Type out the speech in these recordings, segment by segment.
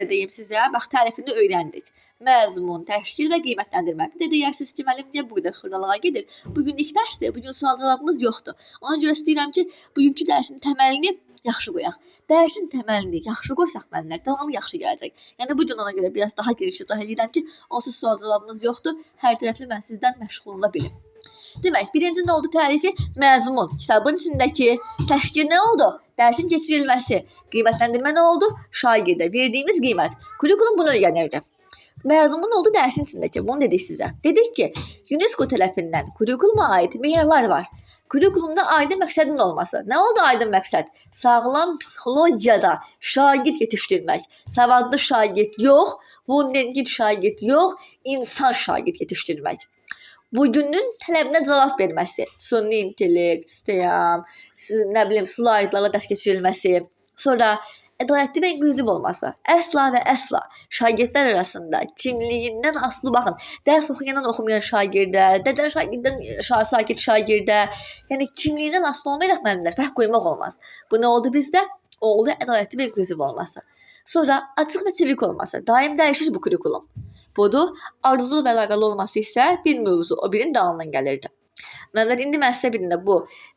deyim sizə, bax tərifini öyrəndik. Məzmun, təşkil və qiymətləndirmə. Bir də deyərsiniz ki, müəllim niyə bu qədər xırdalığa gedir? Bugünlük dərsdir, bugün sual cavabımız yoxdur. Ona görə istəyirəm ki, bugünkü dərsin təməlini yaxşı qoyaq. Dərsin təməlini yaxşı qoysaq müəllimlər, davamı yaxşı gələcək. Yəni bu gün ona görə biraz daha geniş izah edirəm ki, onsuz sual cavabımız yoxdur. Hər tərəfli mən sizdən məşğul ola bilim. Demək, birinci nə oldu tərifi? Məzmun. Kitabın içindəki təşkil nə oldu? Dərsin keçirilməsi. Qiymətləndirmə nə oldu? Şagirdə verdiyimiz qiymət. Kurikulum bunu öyrənirdi. Məzmun oldu dərsin içindəki. Bunu dedik sizə. Dedik ki, UNESCO tərəfindən kurikuluma aid meyarlar var. Kurikulumda aydın məqsədin olması. Nə oldu aydın məqsəd? Sağlam psixologiyada şagird yetişdirmək. Savadlı şagird yox, wunderkind şagird yox, insan şagird yetişdirmək. Bugünün tələbinə cavab verməsi, süni intellekt, STEM, nə bilim, slaydlarla dərs keçirilməsi, sonra ədalətli və inklüziv olması, əsla və əsla şagirdlər arasında kimliyindən asılı baxın, dərs oxuyandan oxumayan şagirdə, dəcəl şagirdən sakit şagirdə, yəni kimliyindən asılı olmayaraq müəllimlər fərq qoymaq olmaz. Bu nə oldu bizdə? Oldu ədalətli və inklüziv olması. Sonra açıq və çevik olması, daim dəyişir bu kurikulum. Budur, arzu və əlaqəli olması isə bir mövzu, o birinin dalından gəlirdi. Müəllimlər, indi mən sizə birində bu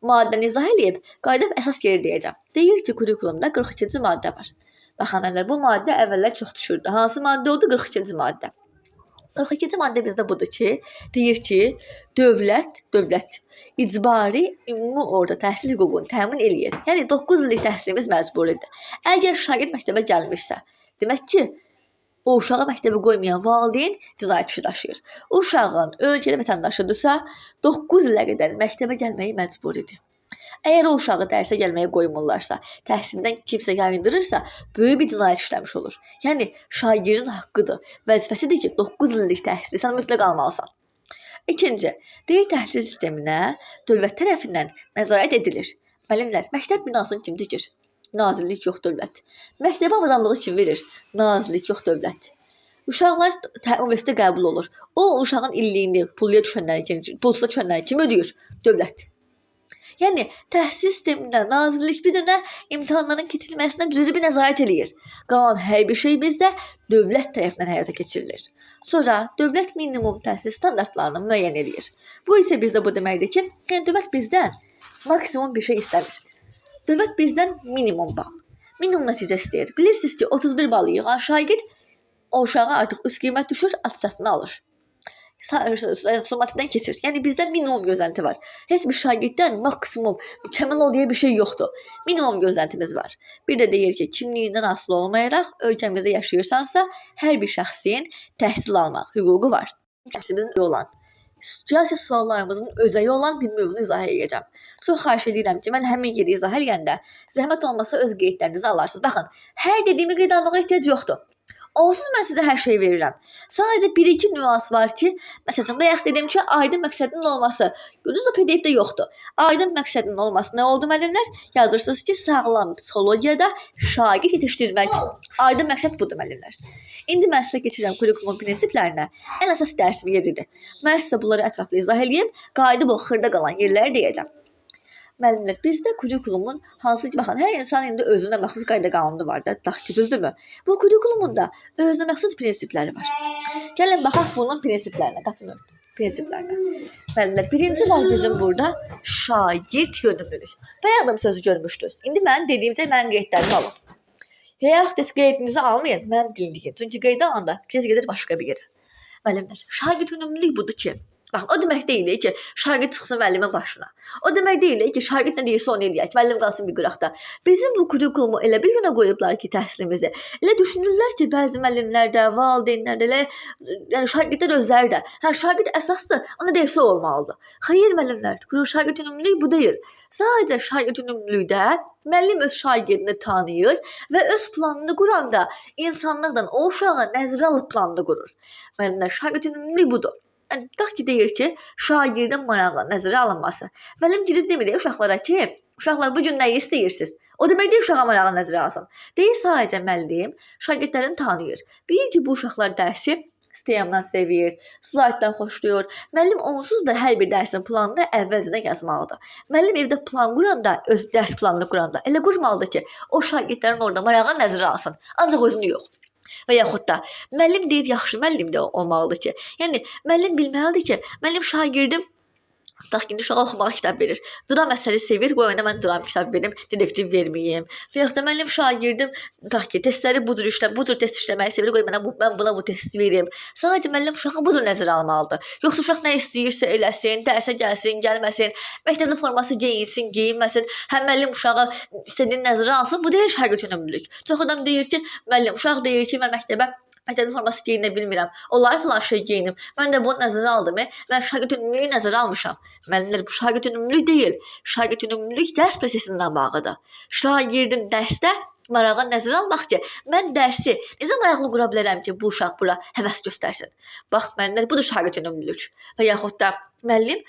maddəni izah edib, qayıdıb əsas yeri deyəcəm. Deyir ki, kurikulumda 42-ci maddə var. Baxın, müəllimlər, bu maddə əvvəllər çox düşürdü. Hansı maddə oldu? 42-ci maddə. 42-ci maddə bizdə budur ki, deyir ki, dövlət icbari ümumi orta təhsil hüququnu təmin eləyir. Yəni 9 illik təhsilimiz məcburidir. Əgər şagird məktəbə gəlmişsə, demək ki, o uşağı məktəbə qoymayan valideyn cinayət işi daşıyır. O uşağın ölkədə vətəndaşıdırsa, 9 ilə qədər məktəbə gəlməyi məcburidir. Əgər o uşağı dərsə gəlməyə qoymurlarsa, təhsildən kimsə yayındırırsa, böyük bir cinayət işləmiş olur. Yəni, şagirdin haqqıdır, vəzifəsidir ki, 9 illik təhsil, sən mütləq almalısan. İkinci, deyir təhsil sisteminə dövlət tərəfindən nəzarət edilir. Müəllimlər, məktəb binasını kim tikir? Nazirlik yox dövlət. Məktəbə adamlığı kim verir? Nazirlik yox dövlət. Uşaqlar universitetə qəbul olur. O uşağın illiyini, pulsuz düşənləri kim ödəyir? Dövlət. Yəni, təhsil sistemində nazirlik bir dənə imtahanların keçirilməsindən cüzi bir nəzarət eləyir. Qalan hər bir şey bizdə dövlət tərəfindən həyata keçirilir. Sonra dövlət minimum təhsil standartlarını müəyyən edir. Bu isə bizdə bu deməkdir ki, dövlət bizdən maksimum bir şey istəmir. Dövlət bizdən minimum bal, minimum nəticə istəyir. Bilirsiniz ki, 31 bal yığan şagird o uşağa artıq üst qiymət düşür, attestatını alır. Somatidən keçir. Yəni, bizdə minimum gözlənti var. Heç bir şagirddən maksimum, mükəmməl ol deyə bir şey yoxdur. Minimum gözləntimiz var. Bir də deyir ki, kimliyindən asılı olmayaraq ölkəmizdə yaşayırsansa, hər bir şəxsin təhsil almaq hüququ var. Şəxsimizin olan, siyasi suallarımızın özəyi olan bir mövzunu izah edəcəm. Çox xahiş edirəm ki, mən həmin yeri izah edəndə zəhmət olmasa öz qeydlərinizi alarsınız. Baxın, hər dediyimi qeyd almağa ehtiyac yoxdur. Onsuz mən sizə hər şeyi verirəm. Sadəcə 1-2 nüans var ki, məsələn, bayaq dedim ki, aydın məqsədin olması. Görürsünüz, o PDF-də yoxdur. Aydın məqsədin olması nə oldu müəllimlər? Yazırsınız ki, sağlam psixologiyada şagird yetişdirmək. Aydın məqsəd budur müəllimlər. İndi mən sizə keçirəm kurikulumun prinsiplərinə. Ən əsas dərsim yeridir. Mən sizə bunları ətraflı izah edeyim, qayıdıb o xırda qalan yerləri deyəcəm. Müəllimlər, bizdə kurikulumun hansı ki, baxın, hər insanın indi özünə məxsus qayda qanunu var da, düzdürmü? Bu kurikulumun da özünə məxsus prinsipləri var. Gəlin, baxaq bunun prinsiplərinə, qapını prinsiplərinə. Müəllimlər, birinci var bizim burada şagird yönümlülük. Bayaq da bir sözü görmüşdünüz. İndi mən dediyimcə mən qeydlərimi alın. Yaxud qeydinizi almayın, mən dinləyin. Çünki qeydə alanda fikriniz gedir başqa bir yerə. Müəllimlər, şagird yönümlülük budur ki, baxın, o demək deyil ki, şagird çıxsın müəllimin başına. O demək deyil ki, şagird nə deyirsə onu eləyək, müəllim qalsın bir qıraqda. Bizim bu kurikulumu elə bir günə qoyublar ki, təhsilimizi. Elə düşünürlər ki, bəzi müəllimlər də, valideynlər də, yəni şagirdlər özləri də. Hə, şagird əsasdır, ona deyirsə olmalıdır. Xeyr müəllimlər, şagird yönümlülük bu deyil. Sadəcə şagird yönümlülükdə müəllim öz şagirdini tanıyır və öz planını quranda insanlardan o uşağa nəzərə alıb planını qurur. Müəllimlər, şagird yönümlülük budur. Yəni, tutaq ki, deyir ki, şagirdin marağı nəzərə alınması. Müəllim girib demir uşaqlara ki, uşaqlar bugün nəyi istəyirsiniz? O demək deyir uşağa marağı nəzərə alsın. Deyir sadəcə müəllim şagirdlərini tanıyır. Bilir ki, bu uşaqlar dərsi STEM-dan sevir, slayddan xoşlayır. Müəllim onsuz da hər bir dərsin planını əvvəlcədən yazmalıdır. Müəllim evdə plan quranda, öz dərs planını quranda elə qurmalıdır ki, o şagirdlərin orada marağı nəzərə alsın. Ancaq özünü yox. Və yaxud da müəllim deyir, yaxşı müəllim də olmalıdır ki. Yəni müəllim bilməlidir ki, müəllim şagirdim tutaq ki, uşağa oxumağa kitab verir. Dram əsəri sevir, bu oyuna mən dram kitab verim, dedektiv verməyim. Və yaxud da müəllim şagirdim tutaq ki, testləri bu cür test işləməyi sevir, qoy mən buna bu testi verim. Sadəcə müəllim uşağı bu cür nəzərə almalıdır. Yoxsa uşaq nə istəyirsə eləsin, dərsə gəlsin, gəlməsin, məktəbli forması geyinsin, geyinməsin. Həm müəllim uşağı istədiyini nəzərə alsın, bu deyil şagird yönümlülük. Çox adam deyir ki, uşaq deyir ki, mən məktəbli forması geyinə bilmirəm. Onları filan şey geyinim. Mən də bunu nəzərə aldım. Mən şagird yönümlülüyü nəzərə almışam. Müəllimlər, bu şagird yönümlülük deyil. Şagird yönümlülük dərs prosesindən bağlıdır. Şagirdin dərsdə marağı nəzərə almaq ki, mən dərsi necə maraqlı qura bilərəm ki, bu uşaq bura həvəs göstərsin. Bax, müəllimlər, budur şagird yönümlülük. Və yaxud da müəllim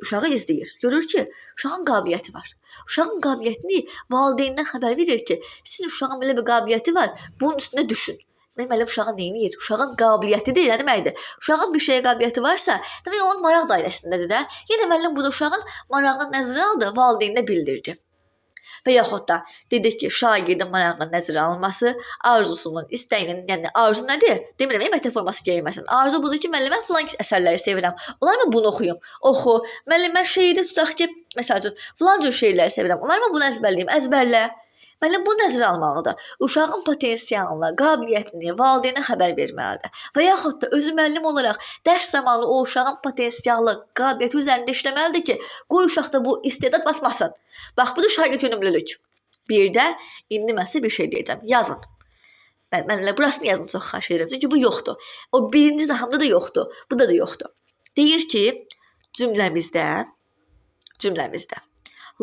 uşağı izləyir. Görür ki, uşağın qabiliyyəti var. Uşağın qabiliyyətini valideyndən xəbər verir ki, sizin uşağın belə bir qabiliyyəti var, bunun üstünə düşün. Müəllim uşağa nə edir? Uşağın qabiliyyətidir, nə deməkdir? Uşağın bir şeyə qabiliyyəti varsa, demək onun maraq dairəsindədir də. Yenə müəllim burada uşağın marağını nəzərə aldı, valideyninə bildirdi. Və yaxud da dedik ki, şagirdin marağının nəzərə alınması, arzusunun, istəyinin, yəni arzu nədir? Demirəm, məktəb forması geyinməsin. Arzu budur ki, müəllim, mən filan əsərləri sevirəm. Olarmı bunu oxuyum? Oxu. Müəllim, mən şeiri tutaq ki, məsəl üçün, filan cür şeirləri sevirəm. Olarmı bunu əzbərləyim? Əzbərlə. Müəllim bunu nəzərə almalıdır. Uşağın potensialını, qabiliyyətini valideynə xəbər verməlidir. Və yaxud da özü müəllim olaraq dərs zamanı o uşağın potensialı, qabiliyyəti üzərində işləməlidir ki, qoy uşaqda bu istedad batmasın. Bax, budur şagird yönümlülük. Bir də indi mən sizə bir şey deyəcəm. Yazın. Mənlə burasını yazın, çox xahiş edirəm. Çünki bu yoxdur. O birinci zahımda da yoxdur. Burada da yoxdur. Deyir ki, cümləmizdə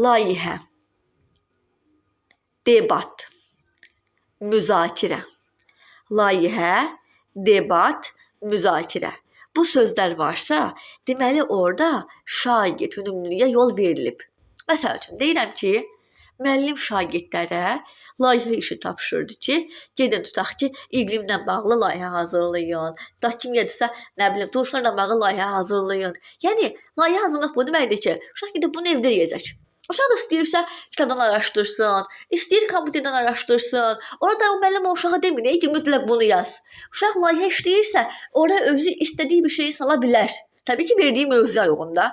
layihə, debat, müzakirə. Layihə, debat, müzakirə. Bu sözlər varsa, deməli orada şagird yönümlülüyə yol verilib. Məsəl üçün, deyirəm ki, müəllim şagirdlərə layihə işi tapşırdı ki, gedin tutaq ki, iqlimlə bağlı layihə hazırlayın. Tutaq kim yedirsə, nə bilim, turşularla bağlı layihə hazırlayın. Yəni, layihə hazırlamaq bu deməkdir ki, uşaq gedib bunu evdə yeyəcək. Uşaq da istəyirsə kitabdan araşdırsın, istəyir kompüterdən araşdırsın. Orada o müəllim o uşağa demir ki, mütləq bunu yaz. Uşaq layihə işləyirsə, orada özü istədiyi bir şeyi sala bilər. Təbii ki, verdiyi mövzuya uyğunda.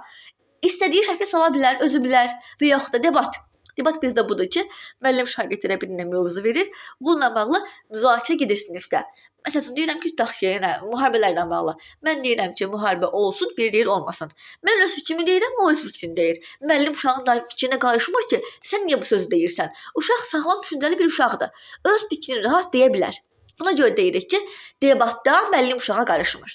İstədiyi şəkli sala bilər, özü bilər. Və yaxud da debat. Debat bizdə budur ki, müəllim şagirdlərə bir mövzu verir. Bununla bağlı müzakirə gedir sinifdə. Məsələn, deyirəm ki, tutaq ki, müharibələrlə bağlı. Mən deyirəm ki, müharibə olsun, bir deyir olmasın. Mən öz fikrimi deyirəm, o öz fikrini deyir. Müəllim uşağın fikrinə qarışmır ki, sən niyə bu sözü deyirsən? Uşaq sağlam düşüncəli bir uşaqdır. Öz fikrini rahat deyə bilər. Buna görə deyirik ki, debatda müəllim uşağa qarışmır.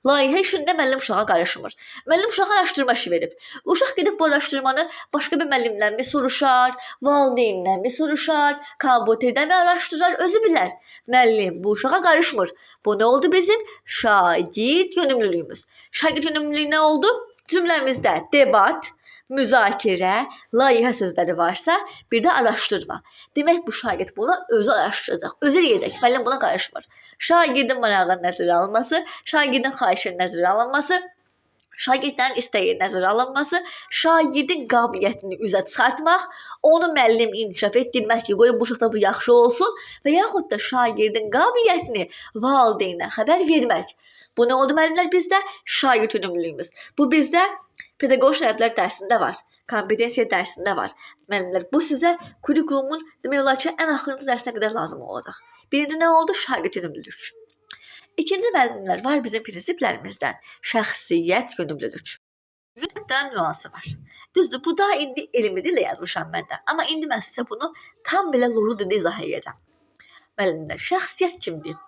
Layihə işində müəllim uşağa qarışmır. Müəllim uşağa araşdırma işi verib. Uşaq gedib bu araşdırmanı başqa bir müəllimdən mi soruşar, valideynindən mi soruşar, kompüterdən mi araşdırar, özü bilər. Müəllim bu uşağa qarışmır. Bu nə oldu bizim? Şagird yönümlülüyümüz. Şagird yönümlülüyü nə oldu? Cümləmizdə debat, müzakirə, layihə sözləri varsa, bir də araşdırma. Demək, bu şagird bunu özü araşdıracaq, özü eləyəcək. Müəllim buna qarışmır. Şagirdin marağının nəzərə alınması, şagirdin xahişinin nəzərə alınması, şagirdlərin istəyi nəzərə alınması, şagirdin qabiliyyətini üzə çıxartmaq, onu müəllim inkişaf etdirmək ki, qoy bu uşaqda bu yaxşı olsun və yaxud da şagirdin qabiliyyətini valideynə xəbər vermək. Bu nə oldu müəllimlər bizdə? Şagird yönümlülüyümüz. Bu bizdə pedaqoji şərəflər dərsində var, kompetensiya dərsində var. Müəllimlər, bu sizə kurikulumun demək olar ki, ən axırıncı dərsinə qədər lazım olacaq. Birinci nə oldu? Şagird yönümlülük. İkinci müəllimlər var bizim prinsiplərimizdən. Şəxsiyyət yönümlülük. Yüzdən nüansı var. Düzdür, bu da indi elmi dillə yazmışam mən də. Amma indi mən sizə bunu tam belə lolu dildə izah edəcəm. Müəllimlər, şəxsiyyət kimdir?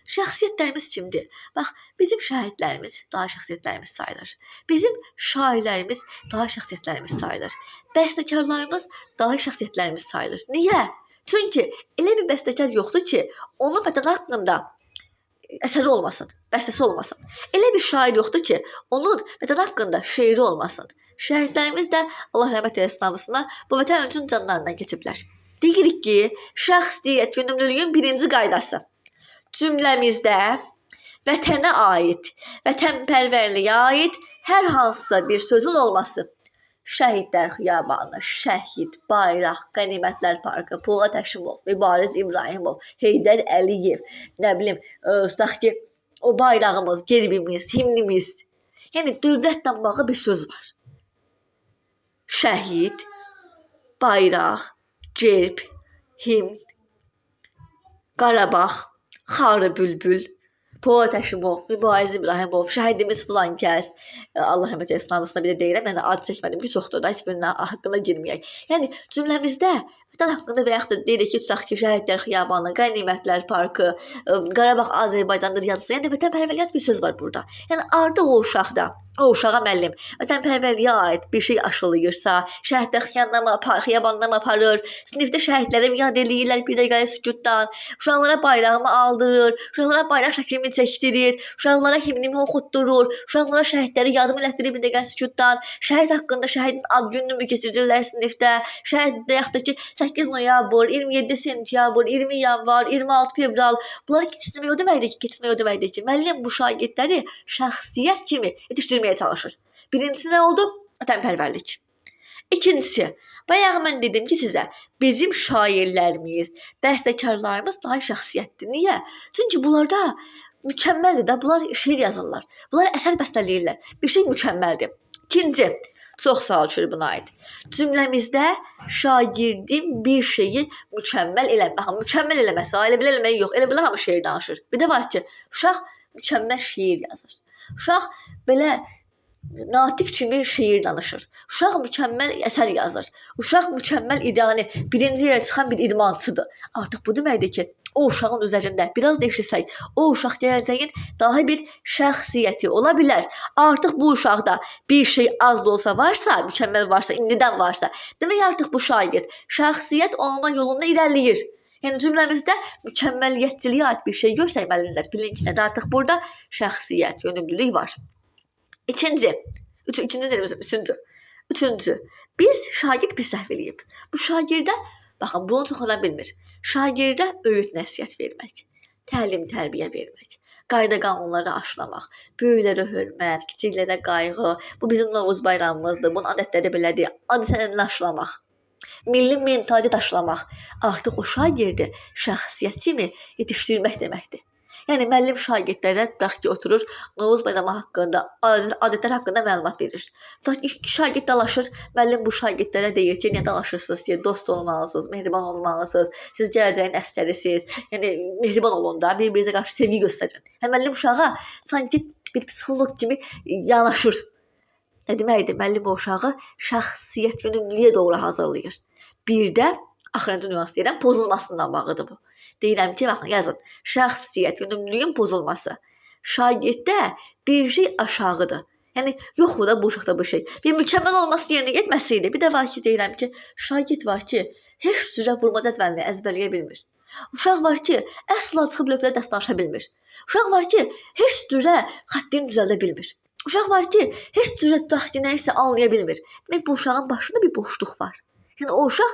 Şəxsiyyətlərimiz kimdir? Bax, bizim şəhidlərimiz daha şəxsiyyətlərimiz sayılır. Bizim şairlərimiz daha şəxsiyyətlərimiz sayılır. Bəstəkarlarımız daha şəxsiyyətlərimiz sayılır. Niyə? Çünki elə bir bəstəkar yoxdur ki, onun vətən haqqında əsəri olmasın, bəstəsi olmasın. Elə bir şair yoxdur ki, onun vətən haqqında şeiri olmasın. Şəhidlərimiz də Allah rəhmət eləsin hamısına bu vətən üçün canlarından keçiblər. Deyirik ki, şəxsiyyət yönümlülüyün birinci qaydası. Cümləmizdə vətənə aid, vətənpərvərliyə aid hər hansısa bir sözün olması. Şəhidlər Xiyabanı, Şəhid, Bayraq, Qənimətlər Parkı, Polat Həşimov, Mübariz İbrahimov, Heydər Əliyev, nə bilim, tutaq ki, o bayrağımız, gerbimiz, himnimiz. Yəni dövlətlə bağlı bir söz var. Şəhid, bayraq, gerb, himn, Qarabağ, Xarı Bülbül, Polat Həşimov, Mübariz İbrahimov, şəhidimiz filan kəs, Allah rəhmət eləsin, hamısına bir də deyirəm, yəni ad çəkmədim ki, çoxdur da, heç birinin haqqına girməyək. Yəni cümləmizdə vətən haqqında və yaxud da deyirik ki, tutaq ki, Şəhidlər Xiyabanı, Qənimətlər Parkı, Qarabağ Azərbaycandır yazısı. Yəni vətənpərvərliyə bir söz var burada. Yəni artıq o uşaqda, o uşağa müəllim vətənpərvərliyə aid bir şey aşılayırsa, Şəhidlər Xiyabanına mı aparır, sinifdə şəhidlərə yad eləyirlər bir dəqiqəyə sükutdan, uşaqlara bayrağımı aldırır, uşaqlara bayraq şəklimi çəkdirir, uşaqlara himnimi oxutdurur, uşaqlara şəhidləri yadım elətdirir bir dəqiqə sükutdan, şəhid haqqında şəhidin ad gününü mü keçirirlər sinifdə, şəhiddə yaxud da ki 8 noyabr, 27 sentyabr, 20 yanvar, 26 fevral, bunları keçirmək o deməkdir ki, müəllim bu şagirdləri şəxsiyyət kimi yetişdirməyə çalışır. Birincisi nə oldu? Vətənpərvərlik. İkincisi, bayaq mən dedim ki sizə, bizim şairlərimiz, bəstəkarlarımız daha şəxsiyyətdir. Niyə? Çünki bunlarda mükəmməldir də, bunlar şeir yazırlar, bunlar əsər bəstələyirlər, bir şey mükəmməldir. İkinci, çox sağ ol buna aid. Cümləmizdə şagirdin bir şeyi mükəmməl eləmək, baxın, mükəmməl eləməsi, elə belə eləmək yox, elə belə hamı şeir danışır. Bir də var ki, uşaq mükəmməl şeir yazır, uşaq belə natiq kimi şeir danışır. Uşaq mükəmməl əsər yazır. Uşaq mükəmməl ideali, birinci yerə çıxan bir idmançıdır. Artıq bu deməkdir ki, o uşağın üzərində biraz da işləsək, o uşaq gələcəyin daha bir şəxsiyyəti ola bilər. Artıq bu uşaqda bir şey az da olsa varsa, mükəmməl varsa, indidən varsa, demək artıq bu şagird şəxsiyyət olma yolunda irəliləyir. Yəni cümləmizdə mükəmməliyyətçiliyə aid bir şey görsək müəllimlər, bilin ki, nədir artıq burada şəxsiyyət, yönümlülük var. Üçüncü, biz şagird bir səhv eləyib. Bu şagirdə, baxın, bunu çox adam bilmir. Şagirdə öyüd nəsihət vermək, təlim tərbiyə vermək, qayda qanunları aşılamaq, böyüklərə hörmət, kiçiklərə qayğı, bu bizim Novruz bayramımızdır, bunun adətləri belədir, adətlərini aşılamaq, milli mentalitet aşılamaq artıq o şagirdi şəxsiyyət kimi yetişdirmək deməkdir. Yəni müəllim şagirdlərə tutaq ki, oturur, Novruz bayramı haqqında, adətlər haqqında məlumat verir. Tutaq ki, iki şagird dalaşır, müəllim bu şagirdlərə deyir ki, niyə dalaşırsınız ki, dost olmalısınız, mehriban olmalısınız, siz gələcəyin əsgərisiniz, yəni mehriban olun da, bir-birinizə qarşı sevgi göstərin. Yəni müəllim uşağa sanki bir psixoloq kimi yanaşır. Nə deməkdir? Müəllim o uşağı şəxsiyyət yönümlülüyə doğru hazırlayır. Bir də axırıncı nüans deyirəm, pozulmasından bağlıdır bu. Deyirəm ki, baxın, yazın, şəxsiyyət yönümlülüyün pozulması. Şagirddə bir şey aşağıdır. Yəni, yoxdur da bu uşaqda bu şey. Bir mükəmməl olması yerinə getməsiydi. Bir də var ki, deyirəm ki, şagird var ki, heç cürə vurma cədvəlini əzbərləyə bilmir. Uşaq var ki, əsla çıxıb lövhədə dərs danışa bilmir. Uşaq var ki, heç cürə xəttini düzəldə bilmir. Uşaq var ki, heç cürə tutaq ki, nəyisə anlaya bilmir. Demək, bu uşağın başında bir boşluq var. Yəni o uşaq,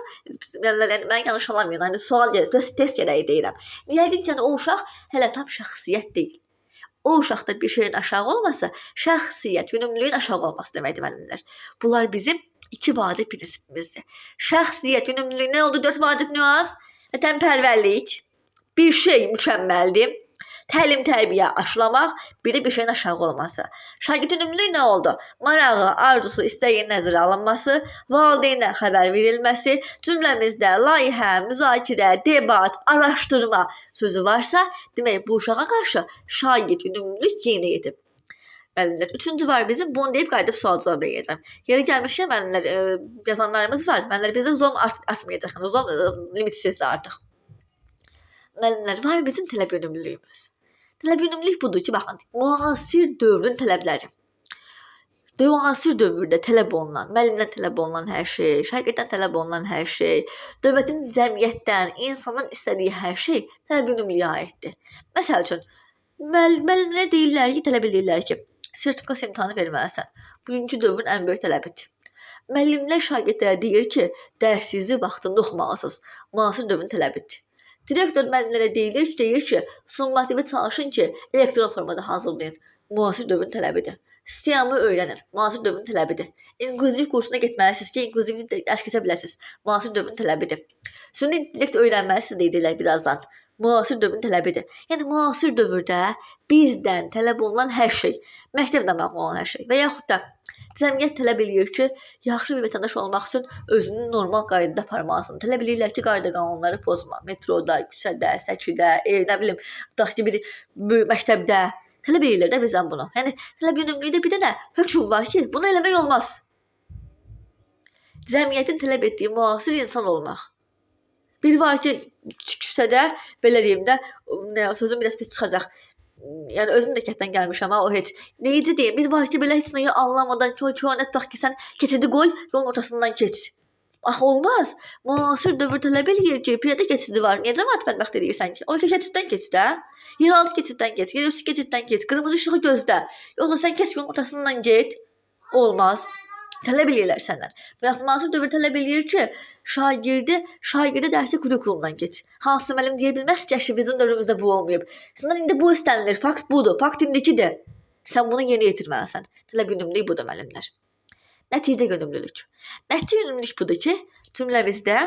mən yanlış anlamayın, yəni sual gəlir, test gərəyi deyirəm. Yəqin ki, o uşaq hələ tam şəxsiyyət deyil. O uşaqda bir şeyin aşağı olması, şəxsiyyət, yönümlülüyün aşağı olması deməkdir müəllimlər. Bunlar bizim 2 vacib prinsipimizdir. Şəxsiyyət, yönümlülük nə oldu? 4 vacib nüans. Vətənpərvərlik, bir şey mükəmməldir. Təlim tərbiyə aşılamaq, bir də bir şeyin aşağı olması. Şagird yönümlülük nə oldu? Marağı, arzusu, istəyin nəzərə alınması, valideynə xəbər verilməsi, cümləmizdə layihə, müzakirə, debat, araşdırma sözü varsa, demək bu uşağa qarşı şagird yönümlülük yerinə yetib. Müəllimlər, üçüncü var bizim, bunu deyib qayıdıb sual cavab eləyəcəm. Yeri gəlmişkən müəllimlər, yazanlarımız var. Müəllimlər bizdə zom artmayacaq, zom limitsiz artıq. Müəllimlər, var bizim tələb yönümlülüyümüz. Tələb yönümlülük budur ki, baxın, müasir dövrün tələbləri. Müasir dövrdə tələb olunan, müəllimdən tələb olunan hər şey, şagirddən tələb olunan hər şey, dövlətin, cəmiyyətdən, insanın istədiyi hər şey tələb yönümlülüyə aiddir. Məsəl üçün, müəllimlər deyirlər ki, tələb edirlər ki, sertifikasiya imtahanı verməlisən. Bugünkü dövrün ən böyük tələbidir. Müəllimlər şagirdlərə deyir ki, dərsinizi vaxtında oxumalısınız. Müasir dövrün tələbidir. Direktor müəllimlərə deyir ki, summativə çalışın ki, elektron formada hazırlayın. müasir dövrün tələbidir. Siyamı öyrənir. Müasir dövrün tələbidir. İnklüziv kursuna getməlisiniz ki, inklüzivli dərs keçə biləsiniz. Müasir dövrün tələbidir. Süni intellekt öyrənməlisiniz deyəcəklər birazdan. Müasir dövrün tələbidir. Yəni müasir dövrdə bizdən tələb olunan hər şey, məktəbdə məğlub olan hər şey və yaxud da cəmiyyət tələb eləyir ki, yaxşı bir vətəndaş olmaq üçün özünü normal qaydada aparmalısın. Tələb eləyirlər ki, qayda qanunları pozma. Metroda, küçədə, səkidə, nə bilim, tutaq ki, bir məktəbdə tələb eləyirlər də bizdən bunu. Yəni tələb yönümlülükdə bir dənə hökm var ki, bunu eləmək olmaz. Cəmiyyətin tələb etdiyi müasir insan olmaq. Bir var ki, küçədə belə deyim də, sözüm biraz pis çıxacaq. Yəni özüm də kətdən gəlmişəm, o heç. Necə deyim, bir var ki, belə heç nəyi anlamadan köynət tutaq ki, sən keçidi qoy, yolun ortasından keç. Axı olmaz. Müasir dövr tələb eləyir ki, piyada keçidi var. Niyə cəmaət bədbəxt eləyirsən ki? O keçiddən keç də. Yeraltı keçiddən keç, yerüstü keçiddən keç, qırmızı işığı gözlə. Yoxsa sən keç yolun ortasından get. Olmaz. Tələb eləyirlər səndən. Və müasir dövr tələb eləyir ki, şagirdi dərsi kurikulumdan keç. Hansı müəllim deyə bilməz ki, bizim dövrümüzdə bu olmayıb. Səndən indi bu istənilir. Fakt budur. Fakt indikidir. Sən bunu yeni yetirməlisən. Tələb yönümlülük budur müəllimlər. Nəticə yönümlülük. Nəticə yönümlülük budur ki, cümləmizdə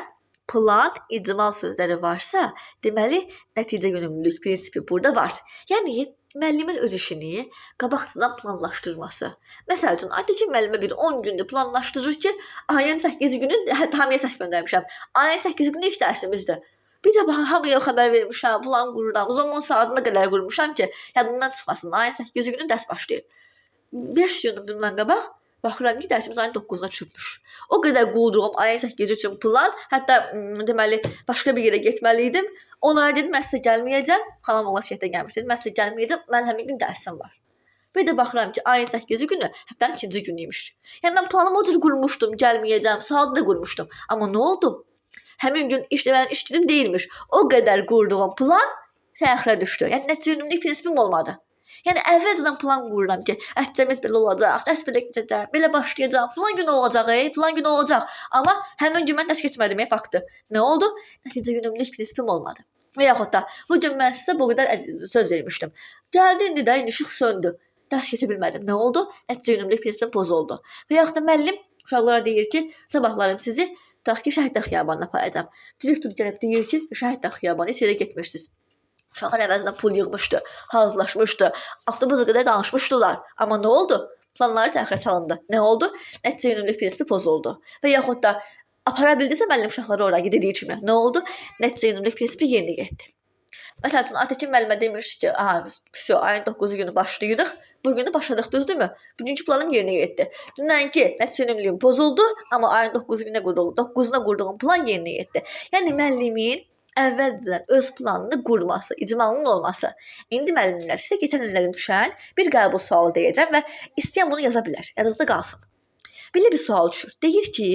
plan, icmal sözləri varsa, deməli, nəticə yönümlülük prinsipi burada var. Yəni, müəllimin öz işini qabaqcadan planlaşdırması. Məsəl üçün, ayda ki, müəllimə bir 10 gündə planlaşdırır ki, ayın 8 günü, hamıya səs göndərmişəm, ayın 8 günü iş dərsimizdir. Bir də hamıya xəbər vermişəm, plan qururam, zaman saatına qədər qurmuşam ki, yadından çıxmasın, ayın 8 günü dərs başlayır. 5 gün bundan qabaq, baxıram ki, dərsimiz ayın 9-una çürmüş. O qədər qulduğum ayın 8 üçün plan, hətta deməli, başqa bir yerə getməliydim. Onlara dedim, mən sizə gəlməyəcəm. Xalam olasiyətə gəlmiş, dedim, mən sizə gəlməyəcəm. Mən həmin gün dərsim var. Bir də baxıram ki, ayın 8-ci günü həftənin 2-ci günüymüş. Yəni, mən planımı o cür qurmuşdum, gəlməyəcəm, saat da qurmuşdum. Amma nə oldu? Həmin gün işləmənin iş günüm deyilmiş. O qədər qurduğum plan təxirə düşdü. Yəni, nəticə yönümlülük prinsipim olmadı. Yəni, əvvəlcədən plan qururam ki, əhcəmiz belə olacaq, dərs belə keçəcək, belə başlayacaq, filan gün olacaq, filan gün olacaq. Amma həmin gün mən dərs keçmədim, faktdır. Nə oldu? Nəticə yönümlülük prinsipim olmadı. Və yaxud da, bu gün mən sizə bu qədər söz vermişdim. Gəldi indi də, indi işıq söndü. Dərs keçə bilmədim. Nə oldu? Nəticə yönümlülük prinsipim pozuldu. Və yaxud da müəllim uşaqlara deyir ki, sabahlarım sizi tutaq ki, Şəhidlər Xiyabanına aparacam. Direktor gəlib deyir ki, Şəhidlər Xiyabanına heç yerə getmirsiniz. Uşaqlar əvəzindən pul yığmışdı, hazırlaşmışdı, avtobusa qədər danışmışdılar. Amma nə oldu? Planları təxirə salındı. Nə oldu? Nəticə yönümlülük prinsipi pozuldu. Və yaxud da apara bildirsə müəllim uşaqları oraya dediyi kimi. Nə oldu? Nəticə yönümlülük prinsipi yerinə getdi. Məsələn, Aytekin müəllimə demişdi ki, ayın 9-cu günü başlayırıq, bugün də başladıq, düzdürmü? Bugünkü planım yerinə getdi. Dünənki nəticə yönümlülüyüm pozuldu, amma ayın 9-una qurduğum plan yerinə getdi. Yəni, müəllimin əvvəlcədən öz planını qurması, icmalının olması. İndi müəllimlər sizə keçən illərin düşən bir qəbul sualı deyəcəm və istəyən bunu yaza bilər, yadınızda qalsın. Belə bir sual düşür. Deyir ki,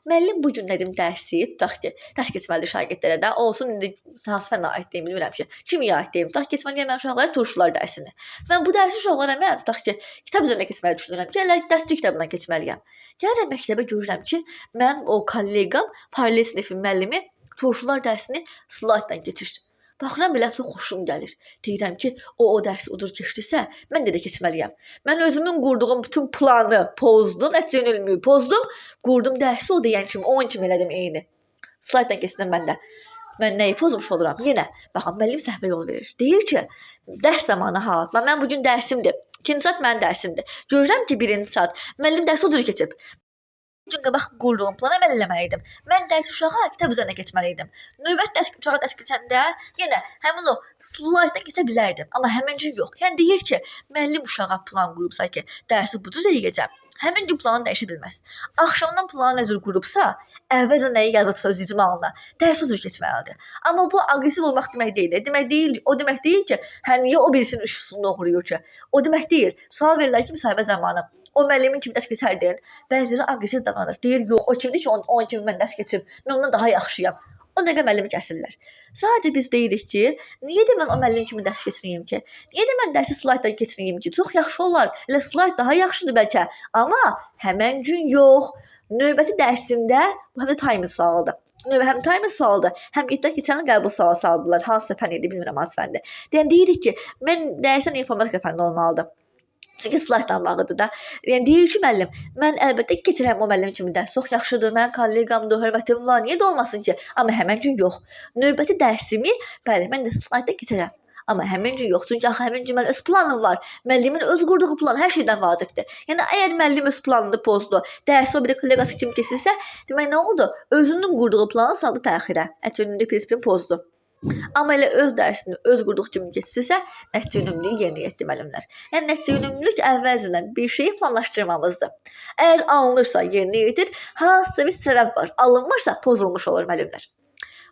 müəllim bu günlərim dərsi, tutaq ki, dərs keçməli şagirdlərə də olsun, indi hansı fənə aid deyim, bilmirəm ki, kimiyə aid deyim, tutaq keçməliyəm mən uşaqlara turşular dərsini. Mən bu dərsi uşaqlara mən, tutaq ki, kitab üzərində keçməli düşünürəm ki, elə dərsçi kitabından keçməliyəm. Gəlirəm məktəbə görürəm ki, mən o kolleqam, paralel sinifin müəllimi turşular dərsini slaytdan keçir. Baxıram, belə çox xoşum gəlir. Deyirəm ki, o dərsi udur keçdirsə, mən də keçməliyəm. Mən özümün qurduğum bütün planı pozdum, nəticə yönümlülüyü pozdum, qurdum dərsi o deyən kimi, onun kimi elədim eyni. Slaytdan keçdim mən də. Mən nəyi pozmuş oluram? Yenə, baxın, müəllim səhvə yol verir. Deyir ki, dərs zamanı mən bugün dərsimdir. 2-ci saat mənim dərsimdir. Görürəm ki, 1-ci saat müəllim dərsi udur keçib. Gün qabaq qurduğum plana əməl eləməliydim. Mən dərs uşağa kitab üzərinə keçməliydim. Növbət uşağa dərs keçəndə yenə həmin o slaytdan keçə bilərdim. Amma həmin gün yox. Yəni deyir ki, müəllim uşağa plan qurubsa ki, dərsi bu cür eləyəcəm. Həmin gün planı dəyişə bilməz. Axşamdan planı necə qurubsa, əvvəlcə nəyi yazıbsa öz icmalına, dərs o cür keçməlidir. Amma bu aqressiv olmaq demək deyil. O demək deyil ki, niyə o birisinin üşüsünü oxuyur ki? O demək deyil. Sual verirlər ki, müsahibə zamanı. O müəllimin kimi dərs keçərdin. Bəziləri aqressiv davranır. Deyir, yox, o kimdir ki, onun kimi mən dərs keçib. Mən ondan daha yaxşıyam. O dəqiqə müəllimi kəsirlər. Sadəcə biz deyirik ki, niyə də mən o müəllim kimi dərs keçməyim ki? Niyə də mən dərsi slaytdan keçməyim ki? Çox yaxşı olar. Elə slayt daha yaxşıdır bəlkə. Amma həmən gün yox. Növbəti dərsimdə bu həm də timing sualıdır. Həm timing sualıdır. Həm qeyddən keçən qəbul sualı saldılar. Hansı fən idi, bilmirəm hansı fəndir. Yəni deyirik ki, mən dərsən informatika fənni olmalıdır. Çünki slayddan bağlıdır da. Yəni deyir ki, müəllim, mən əlbəttə ki, keçirəm o müəllim kimi dərs. Çox yaxşıdır, mənim kolleqamdır, hörmətim var. Niyə də olmasın ki? Amma həmin gün yox. Növbəti dərsimi, bəli, mən də slayddan keçirəm. Amma həmin gün yox. Çünki axı həmin gün mənim öz planım var. Müəllimin öz qurduğu plan hər şeydən vacibdir. Yəni əgər müəllim öz planını pozdu, dərsi o bir kolleqası kimi keçirsə, demək nə oldu? Özünün qurduğu planı saldı təxirə. Əcəlində prinsipini pozdu. Amma elə öz dərsini öz qurduğu kimi keçirsə, nəticə yönümlülüyü yerinə yetirdi müəllimlər. Yəni nəticə yönümlülük əvvəlcədən bir şeyi planlaşdırmamızdır. Əgər alınırsa yerinə yetir, hansısa bir səbəb var. Alınmırsa pozulmuş olur müəllimlər.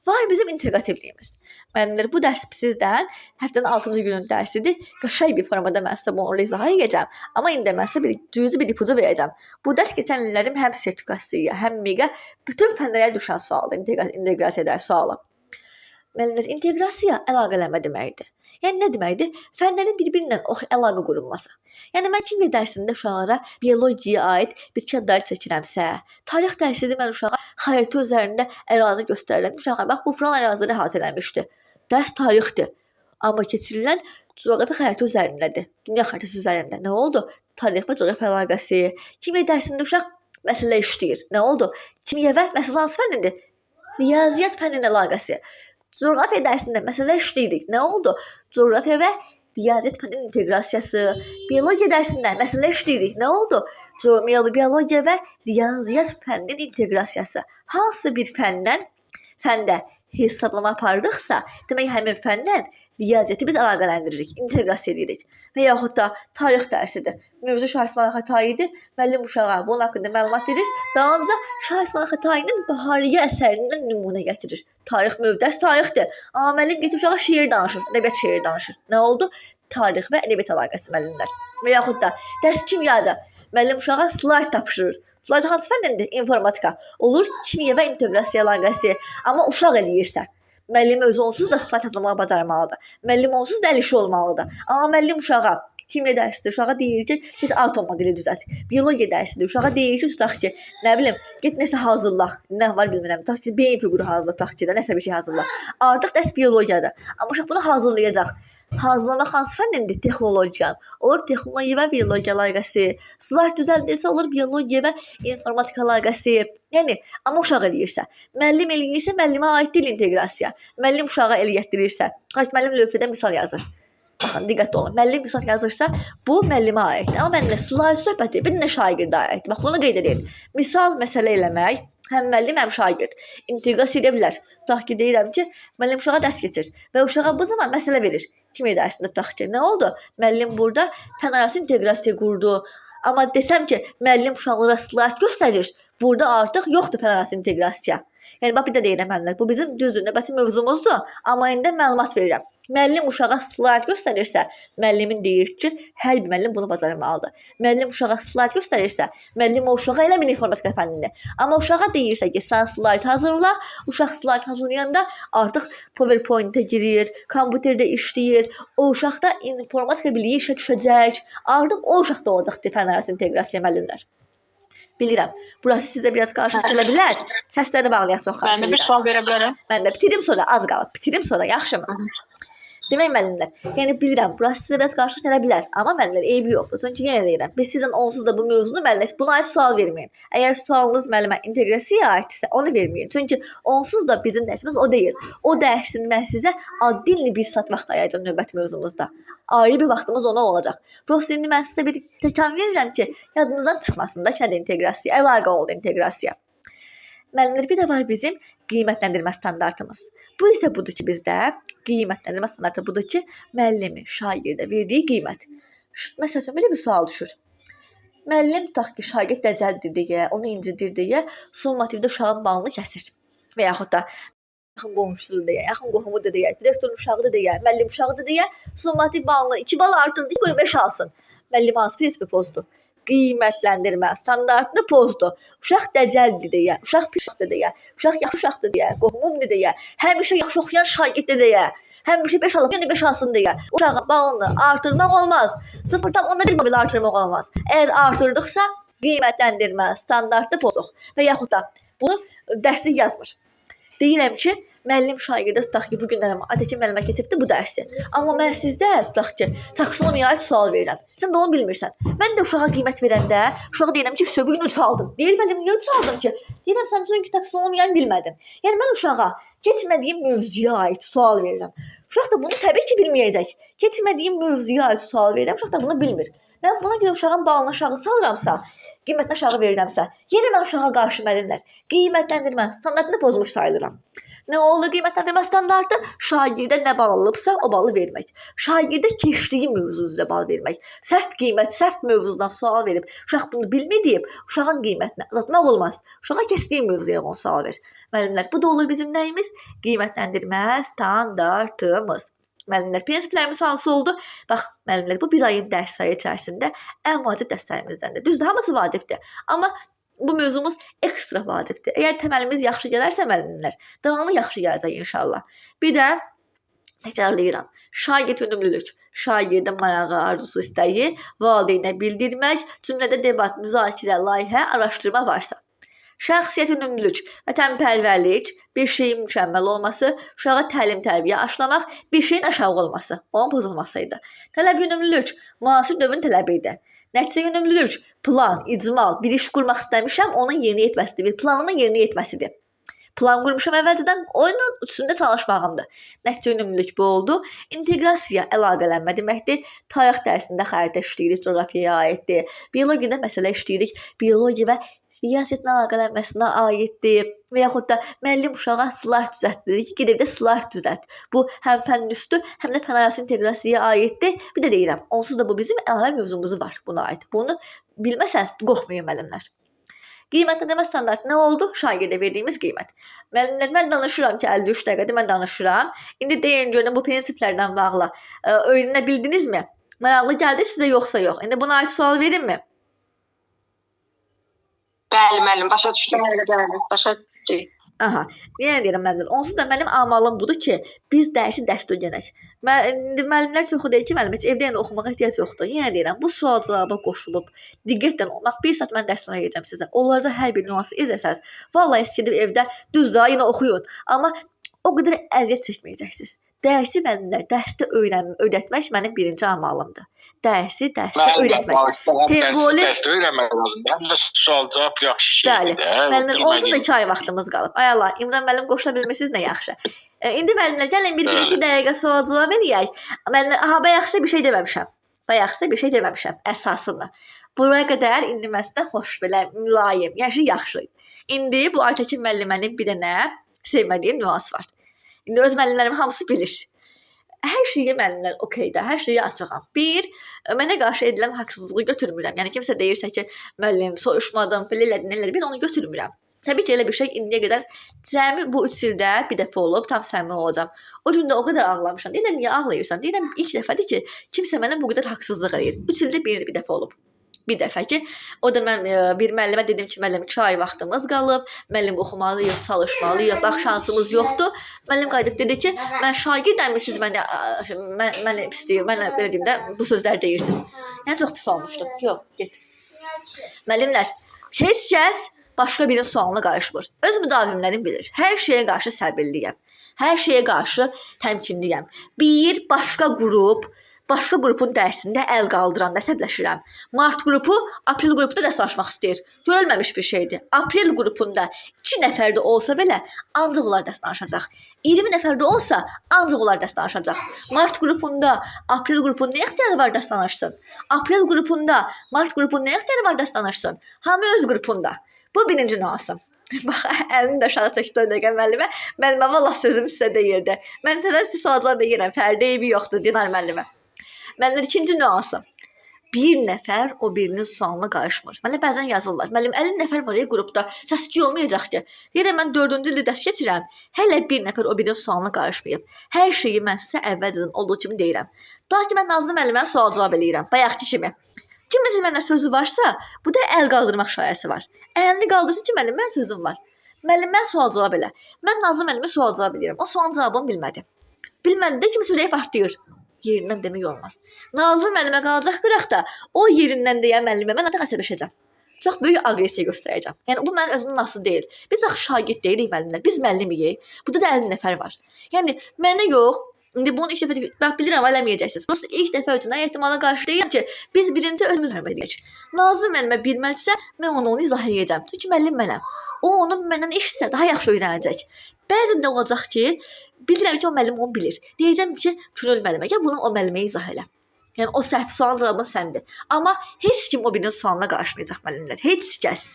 Var bizim inteqrativliyimiz. Müəllimlər, bu dərs sizdən həftənin 6-cı günün dərsidir. Qəşəng bir formada mən sizə bunu izah edəcəm. Amma indi mən sizə cüzi bir ipucu verəcəm. Bu dərs keçən illərim həm sertifikasiyaya, həm MEQA bütün fənlərə düşən sualdır. İnteqrasiya dərsi sualı. Müəllimlər, inteqrasiya əlaqələnmə deməkdir. Yəni nə deməkdir? Fənlərin bir-birindən əlaqə qurulması. Yəni mən kimya dərsində uşaqlara biologiyaya aid bitki adları çəkirəmsə, tarix dərsində mən uşağa xəritə üzərində ərazi göstərirəm. Uşaqlar, bax bu filan əraziləri əhatə eləmişdi. Dərs tarixdir. Amma keçirilən coğrafi xəritə üzərindədir. Dünya xəritəsi üzərində. Nə oldu? Tarix və coğrafi əlaqəsi. Kimya dərsində uşaq məsələ işləyir. Nə oldu? Kimya və məsələ hansı fənnidir? Riyaziyyat fənninin əlaqəsi. Coğrafiya dərsində məsələ işləyirik. Nə oldu? Coğrafiya və riyaziyyat fənninin inteqrasiyası. Biologiya dərsində məsələ işləyirik. Nə oldu? Biologiya və riyaziyyat fənninin inteqrasiyası. Hansı bir fəndə hesablama aparırıqsa, demək həmin fəndən riyaziyyatı biz əlaqələndiririk, inteqrasiya edirik. Və yaxud da tarix dərsidir. Mövzu Şah İsmayıl Xətaidir. Müəllim uşağa bunun haqqında məlumat verir. Dalınca Şah İsmayıl Xətainin Bahariyyə əsərindən nümunə gətirir. Tarix mövzusu tarixdir. Amma müəllim getir uşağa şeir danışır, ədəbiyyat şeiri danışır. Nə oldu? Tarix və ədəbiyyat əlaqəsi müəllimlər. Və yaxud da dərs kimyadır. Müəllim uşağa slayd tapşırır. Slayd hansı fəndəndir? İnformatika. Olur kimya və inteqrasiya əlaqəsi. Amma uşaq eləyirsə, müəllim özü onsuz da slayd hazırlamağı bacarmalıdır. Müəllim onsuz da əl işi olmalıdır. Amma müəllim uşağa kimya dərsidir, uşağa deyir ki, get atom modeli düzəlt. Biologiya dərsidir, uşağa deyir ki, tutaq ki, nə bilim, get nəsə hazırla. Nə var bilmirəm, tutaq ki, beyin fiquru hazırla, tutaq ki, nəsə bir şey hazırla. Artıq dərs biologiyadır. Amma uşaq bunu hazırlayacaq. Hazırlamaq hansı fəndindir? Texnologiya. Olur texnologiya və biologiya əlaqəsi. Slayd düzəldirsə olur biologiya və informatika əlaqəsi. Yəni, amma uşaq eləyirsə, müəllim eləyirsə, müəllimə aid deyil inteqrasiya. Müəllim uşağa eləyətdirirsə, müəllim lövhədə misal yazır. Baxın, diqqətli olun. Müəllim misal yazırsa, bu müəllimə aiddir. Amma müəllimə slayd söhbəti bir də şagirdə aiddir. Bax, bunu qeyd edin. Misal məsələ eləmək həm müəllim, həm şagird inteqrasiya edə bilər. Tutaq ki, deyirəm ki, müəllim uşağa dərs keçir və uşağa bu zaman məsələ verir. Kimya dərsində tutaq ki, nə oldu? Müəllim burada fənarası inteqrasiya qurdu. Amma desəm ki, müəllim uşaqlara slayd göstərir, burada artıq yoxdur fənarası inteqrasiya. Yəni, bax, bir də deyirəm müəllimlər, bu bizim düzdür, növbəti mövzumuzdur, amma indi məlumat verirəm. Müəllim uşağa slayd göstərirsə, müəllimin deyir ki, hər bir müəllim bunu bacarmalıdır. Müəllim uşağa slayd göstərirsə, müəllim o uşağa elə bir informatika fənnidir. Amma uşağa deyirsə ki, sən slayd hazırla, uşaq slayd hazırlayanda artıq PowerPoint-ə girir, kompüterdə işləyir, o uşaqda informatika biliyi işə düşəcək, artıq o uşaqda olacaqdır fənarası inteqrasiya müəllimlər. Bilirəm, burası sizə biraz qarşılıq gələ bilər. Səsləri bağlayaq çox xahiş edirəm. Mən də bir sual verə bilərəm. Mən də bitirim sonra, az qalıb. Bitirim sonra, yaxşımı? Demək müəllimlər, yəni bilirəm, burası sizə biraz qarşılıq gələ bilər. Amma müəllimlər, eybi yoxdur. Çünki yenə deyirəm, biz sizdən onsuz da bu mövzunu müəllimlər, buna aid sual verməyin. Əgər sualınız müəllimə inteqrasiyaya aiddirsə, onu verməyin. Çünki onsuz da bizim dərsimiz o deyil. O dərsin mən sizə adilli bir saat vaxt ayıracağam növbəti mövzumuzda. Ayrı bir vaxtımız ona olacaq. Prosta indi mən sizə bir təkan verirəm ki, yadınızdan çıxmasın da ki, nədir inteqrasiya, əlaqə oldu inteqrasiya. Müəllimlər, bir də var bizim qiymətləndirmə standartımız. Bu isə budur ki, bizdə qiymətləndirmə standartı budur ki, müəllimin şagirdə verdiyi qiymət. Məsələn, belə bir sual düşür. Müəllim tutaq ki, şagird dəcəldir deyə, onu incidir deyə, summativdə uşağın balını kəsir. Və yaxud da yaxın qonşusudur deyə, yaxın qohumudur deyə, direktorun uşağıdır deyə, müəllim uşağıdır deyə, summativ balını 2 bal artırdı, qoy 5 alsın. Müəllim hansı prinsipi pozdu? Qiymətləndirmə standartını pozdu. Uşaq dəcəldir deyə, uşaq pişikdir deyə, uşaq yaxşı uşaqdır deyə, qohumumdur deyə, həmişə yaxşı oxuyan şagirddir deyə, həmişə 5 alıb, yenə 5 alsın deyə. Uşağın balını artırmaq olmaz. 0,1 bal artırmaq olmaz. Əgər artırdıqsa, qiymətləndirmə standartını pozduq. Və yaxud da bunu dərslik yazmır. Deyirəm ki, müəllim şagirdə tutaq ki, bu günlər ATK müəllimə keçibdi bu dərsi. Amma mən sizdə tutaq ki, taksonomiyaya aid sual verirəm. Sən də onu bilmirsən. Mən də uşağa qiymət verəndə uşağa deyirəm ki, bu gün 3 aldım. Deyir müəllim, niyə 3 aldın ki? Deyirəm sən çünki taksonomiyanı bilmədin. Yəni mən uşağa keçmədiyim mövzuya aid sual verirəm. Uşaq da bunu təbii ki, bilməyəcək. Keçmədiyim mövzuya aid sual verirəm, uşaq da bunu bilmir. Mən buna görə uşağın balını aşağı salıramsa, qiymətini aşağı verirəmsə, yenə mən uşağa qarşı müəllimlər qiymətləndirmə standartını pozmuş sayılıram. Nə oldu qiymətləndirmə standartı? Şagirdə nə bal alıbsa, o balı vermək. Şagirdə keçdiyi mövzu üzrə bal vermək. Səhv qiymət, səhv mövzudan sual verib, uşaq bunu bilmir deyib, uşağın qiymətini azaltmaq olmaz. Uşağa keçdiyi mövzuya onu sual ver. Müəllimlər, bu da olur bizim nəyimiz? Qiymətləndirmə standartımız. Müəllimlər, prinsiplərimiz hansı oldu? Bax, müəllimlər, bu bir ayın dərsləri içərisində ən vacib dərslərimizdəndir. Düzdür, hamısı vacibdir. Amma bu mövzumuz ekstra vacibdir. Əgər təməlimiz yaxşı gələrsə müəllimlər, davamı yaxşı gələcək inşallah. Bir də təkrarlayıram. Şagird önümlülük. Şagirdin marağı, arzusu, istəyi valideynə bildirmək, cümlədə debat, müzakirə, layihə, araşdırma varsa. Şəxsiyyət önümlülük, vətənpərvərlik, bir şeyin mükəmməl olması, uşağa təlim-tərbiyə aşılamaq, bir şeyin aşağı olması, onun pozulmasıydı. Tələb önümlülük, müasir dövrün tələbidir. Nəticə yönümlülük, plan, icmal, bir iş qurmaq istəmişəm, onun yerinə yetməsidir, bir planımın yerinə yetməsidir. Plan qurmuşam əvvəlcədən, oyunun üstündə çalışmağımdır. Nəticə yönümlülük bu oldu. İnteqrasiya, əlaqələnmə deməkdir. Tarix dərsində xəritə işləyirik, coğrafiyaya aiddir. Biologiyada məsələ işləyirik, biologiya və riyaziyyatın əlaqələnməsinə aiddir. Və yaxud da müəllim uşağa slayt düzəltdirir ki, gedib də slayt düzəlt. Bu həm fənn üstü, həm də fənn arası inteqrasiyaya aiddir. Bir də deyirəm, onsuz da bu bizim əlavə mövzumuz var buna aid. Bunu bilməsəniz, qorxmayın müəllimlər. Qiymətləndirmə standartı nə oldu? Şagirdə verdiyimiz qiymət. Müəllimlər, mən danışıram ki, 53 dəqiqədir mən danışıram. İndi deyin görün bu prinsiplərdən bağlı öyrənə bildinizmi? Maraqlı gəldi sizə yoxsa yox? İndi buna aid sual verinmi? Bəli, müəllim, başa düşdüm. Bəli, başa düşdüm. Aha, yenə deyirəm müəllimlər, onsuz da mənim amalım budur ki, biz dərsi dərsdə öyrənək. İndi müəllimlər çoxu deyir ki, müəllim, heç evdə yəni oxumağa ehtiyac yoxdur. Yenə deyirəm, bu sual cavaba qoşulub, diqqətlə, bax, bir saat mən dərsdən verəcəm sizə. Onlarda hər bir nüansı izləsəz, vallahi heç gedib evdə düz da yenə oxuyun. Amma o qədər əziyyət çəkməyəcəksiniz. Dərsi müəllimlər, dərsdə öyrətmək mənim birinci amalımdır. Dərsi dərsdə öyrətmək. Dərsdə öyrənmək lazımdır. Həm də sual-cavab yaxşı şeydir. Bəli, müəllimlər, onsuz da 2 ay vaxtımız qalıb. Ay Allah, İmran müəllim qoşula bilmirsiniz nə yaxşı. İndi müəllimlər, gəlin bir 2 dəqiqə sual-cavab eləyək. Müəllimlər, bayaqsa bir şey deməmişəm. Bayaqsa bir şey deməmişəm, əsasında. Buraya qədər indi məsələ xoş, belə mülayim, yaxşı. İndi bu Aytəkin müəllimənin bir dənə sevmədiyim nüans var. İndi öz müəllimlərim hamısı bilir. Hər şeyə müəllimlər okeydə, hər şeyə açığam. Bir, mənə qarşı edilən haqsızlığı götürmürəm. Yəni kimsə deyirsə ki, müəllim, soyuşmadım, belə elədin, bir onu götürmürəm. Təbii ki, elə bir şey indiyə qədər cəmi bu 3 ildə bir dəfə olub, tam səmimi olacam. O gün də o qədər ağlamışam. Deyirəm, niyə ağlayırsan? Deyirəm, ilk dəfədir ki, kimsə mənə bu qədər haqsızlıq eləyir. 3 ildə bir dəfə olub. Bir dəfə ki, o da mən bir müəllimə dedim ki, müəllim 2 ay vaxtımız qalıb, müəllim oxumalıyıq, çalışmalıyıq, bax şansımız yoxdur. Müəllim qayıdıb dedi ki, mən şagirdəmmi siz mənə istəyir, mənə belə deyim də bu sözləri deyirsiniz. Yəni çox pis olmuşdu. Yox, get. Müəllimlər, heç kəs başqa birinin sualına qarışmır. Öz müdavimlərim bilir. Hər şeyə qarşı səbirliyəm. Hər şeyə qarşı təmkinliyəm. Bir başqa qrupun dərsində əl qaldıranda əsəbləşirəm. Mart qrupu aprel qrupda dərs açmaq istəyir. Görülməmiş bir şeydir. Aprel qrupunda 2 nəfər də olsa belə ancaq onlar dərs danışacaq. 20 nəfər də olsa ancaq onlar dərs danışacaq. Mart qrupunda aprel qrupunun nə ixtiyarı var dərs danışsın? Aprel qrupunda mart qrupunun nə ixtiyarı var dərs danışsın? Hamı öz qrupunda. Bu birinci nüansım. Bax, əlini də aşağı çəkdi o dəqiqə müəllimə. Müəllimə vallah sözüm sizə deyirdi. Mən sizə suallar verirəm. Fərdi eybi yoxdur, dinar müəllimə. Məndən ikinci nüansı. Bir nəfər o birinin sualına qarışmır. Mənə bəzən yazırlar. Müəllim, 50 nəfər var ya qrupda. Səs-küy olmayacaq ki. Deyirəm, mən 4-cü ildə dərs keçirəm. Hələ bir nəfər o birinin sualına qarışmayıb. Hər şeyi mən sizə əvvəlcədən olduğu kimi deyirəm. Daha ki, mən Nazlı müəllimə sual-cavab eləyirəm. Bayaqki kimi. Kiminizin məndən sözü varsa, bu da əl qaldırmaq şayəsi var. Əlini qaldırsın ki, müəllim, mən sözüm var. Müəllim, mən sual-cavab elə. Mən Nazlı müəllimə sual-cavab eləyirəm. O sualın cavabını bilmədi. Bilmədi də kimsə ürəyi partlayır. Yerindən demək olmaz. Nazlı müəllimə qalacaq qıraqda, o yerindən deyən müəllimə mən artıq əsəbləşəcəm. çox böyük aqressiya göstərəcəm. Yəni bu mənim özümün nasıl deyil. Biz axı şagird deyilik müəllimlər. Biz müəllimiyik. Burada da 50 nəfər var. Yəni mənə yox. İndi bunu ilk dəfə bax bilirəm eləməyəcəksiniz. Prosta ilk dəfə üçün ehtimala qarşı deyirəm ki, biz birinci özümüz öyrənməliyik. Nazlı müəllimə bilməlisə, mən onu izah edəcəm. Çünki müəllim mənəm. O onu məndən eşitsə daha yaxşı öyrənəcək. Bəzən də olacaq ki, bilirəm ki, o müəllim onu bilir. Deyəcəm ki, Könül müəllimə, ya bunu o müəllimə izah elə. Yəni o səhv sualın cavabını səndə. Amma heç kim o birinin sualına qarışmayacaq müəllimlər. Heç kəs.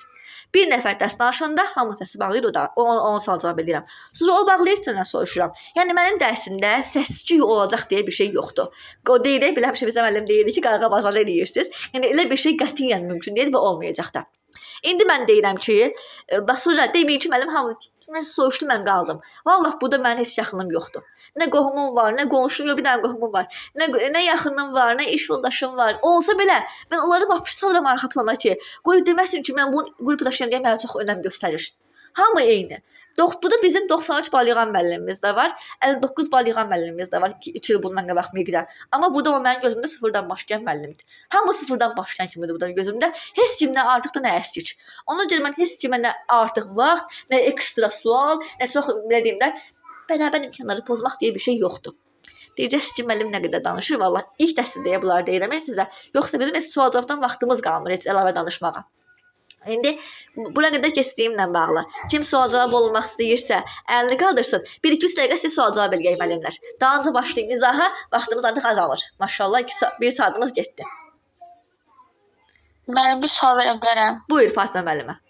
Bir nəfər dərs danışanda hamı səsi bağlayır, o da onu sual cavab edirəm. Sonra o bağlayır, səndən soruşuram. Yəni mənim dərsimdə səs-küy olacaq deyə bir şey yoxdur. O deyir, belə həmişə bizə müəllim deyirdi ki, qarğa-bazarlı eləyirsiniz. Yəni elə bir şey qətiyyən mümkün deyil və olmayacaq da. İndi mən deyirəm ki, bax sonra deməyin ki, müəllim hamı mən soruşdu, mən qaldım. Vallahi burada mənim heç yaxınım yoxdur. Nə qohumum var, nə qonşum, yox bir dənə qohumum var. Nə yaxınım var, nə iş yoldaşım var. Olsa belə mən onları vapış salıram arxa plana ki, qoy deməsin ki, mən bu qrupu daşıyan deyə mənə çox önəm göstərir. Hamı eyni. Burada bizim 93 bal yığan müəllimimiz də var, 59 bal yığan müəllimimiz də var ki, 3 il bundan qabaq miqdə. Amma burada o mənim gözümdə sıfırdan başlayan müəllimdir. Hamı sıfırdan başlayan kimidir burada gözümdə. Heç kimdən artıq da nə əskik. Ona görə mən heç kimə nə artıq vaxt, nə ekstra sual, nə çox belə deyim də bərabər imkanları pozmaq deyə bir şey yoxdur. Deyəcəksiniz ki, müəllim nə qədər danışır, vallahi ilk dərsdə deyə bunları deyirəm sizə. Yoxsa bizim heç sual-cavabdan vaxtımız qalmır heç əlavə danışmağa. İndi buna qədər keçdiyimlə bağlı. Kim sual-cavab olmaq istəyirsə, əlini qaldırsın. 1-2-3 dəqiqə siz sual-cavab eləyək müəllimlər. Daha öncə başlayın izaha, vaxtımız artıq azalır. Maşallah 1 saatımız getdi. Mən bir sual verə bilərəm. Buyur Fatma müəllimə.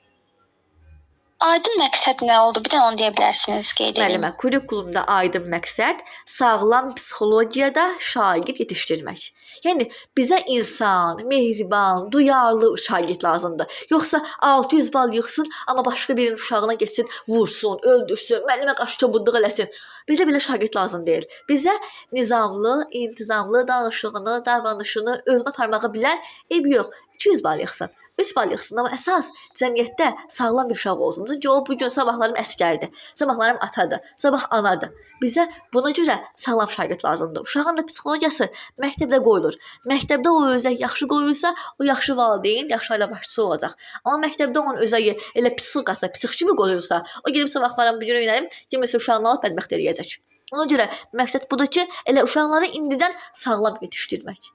Aydın məqsəd nə oldu? Bir də onu deyə bilərsiniz qeyd edin. Müəllimə, kurikulumda aydın məqsəd sağlam psixologiyada şagird yetişdirmək. Yəni bizə insan, mehriban, duyarlı şagird lazımdır. Yoxsa 600 bal yığsın, amma başqa birinin uşağına getsin, vursun, öldürsün, müəllimə qarşı kobudluq eləsin. Bizə belə şagird lazım deyil. Bizə nizamlı, intizamlı danışığını, davranışını özünə aparmağı bilən yox, 200 bal yığsın. 3 bal yığsın, amma əsas cəmiyyətdə sağlam bir uşaq olsun. Çünki o bugün sabahlarım əsgərdir, sabahlarım atadır, sabah anadır. Bizə buna görə sağlam şagird lazımdır. Uşağın da psixologiyası məktəbdə qoyulur. Məktəbdə o özəyi yaxşı qoyulsa, o yaxşı valideyn, yaxşı ailə başçısı olacaq. Amma məktəbdə onun özəyi elə psixikası, psix kimi qoyulsa, o gedib sabahlarım bu gün öyrənib, kiməsə uşağını alıb bədbəxt eləyəcək. Ona görə məqsəd budur ki, elə uşaqları indidən sağlam yetişdirmək.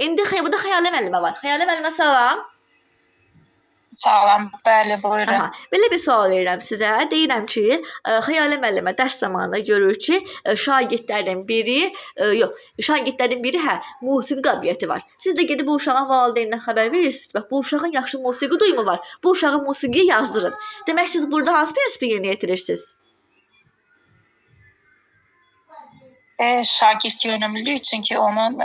İndi burada Xəyalə müəllimə var. Xəyalə müəllimə salam. Sağlam, bəli, buyurun. Aha, belə bir sual verirəm sizə. Deyirəm ki, Xəyalə müəllimə dərs zamanı görür ki, şagirdlərin biri musiqi qabiliyyəti var. Siz də gedib bu uşağın valideynindən xəbər verirsiniz. Bax, bu uşağın yaxşı musiqi duyumu var. Bu uşağı musiqiyə yazdırın. Demək siz burada hansı prinsipi yerinə yetirirsiniz? Şagird yönümlülük çünki onun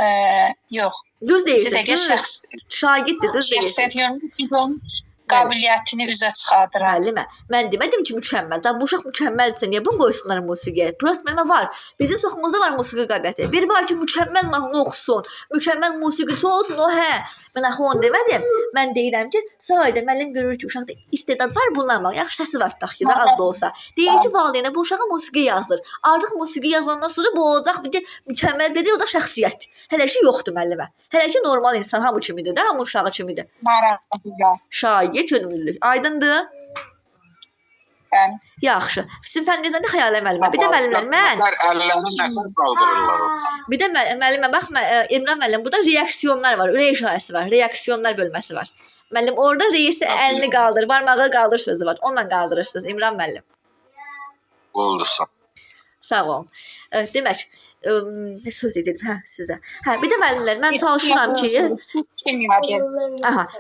yox. Düz deyirsiniz. Şagirddir, düz deyirsiniz. Şəxsiyyət yönümlülük onun qabiliyyətini üzə çıxardır. Müəllimə, mən demədim ki, mükəmməl. Da bu uşaq mükəmməldirsə, niyə bunu qoysunlar musiqiyə? Prost mənimə var. Bizim çoxumuzda var musiqi qabiliyyəti. Bir var ki, mükəmməl mahnı oxusun, mükəmməl musiqiçi olsun, o hə. Mən axı onu demədim. Mən deyirəm ki, sadəcə müəllim görür ki, uşaqda istedad var, bundan yaxşı səsi var tutaq ki, az da olsa. Deyir ki, valideynə bu uşağa musiqi yazdır. Artıq musiqi yazandan sonra bu olacaq bir mükəmməl bir o da şəxsiyyət. Hələ ki yoxdur müəllimə. Hələ ki normal insan hamı kimidir də, hamı uşağı kimidir. Maraqlıdır. Şagird yönümlülük. Aydındır? Bəli. Yaxşı. Sizin fəndinizdə də Xəyalə müəllimə. Bir də müəllimlər mən. Əllərini nəsə qaldırırlar. Bir də müəllimə bax, İmran müəllim, burada reaksiyonlar var. Ürək işarəsi var. Reaksiyonlar bölməsi var. Müəllim orada reisi əlini qaldır, barmağı qaldır sözü var. Onunla qaldırırsınız İmran müəllim. Oldusa. Sağ olun. Demək, nə söz deyəcəm sizə? Bir də müəllimlər, mən çalışıram ki, siz kimyadır?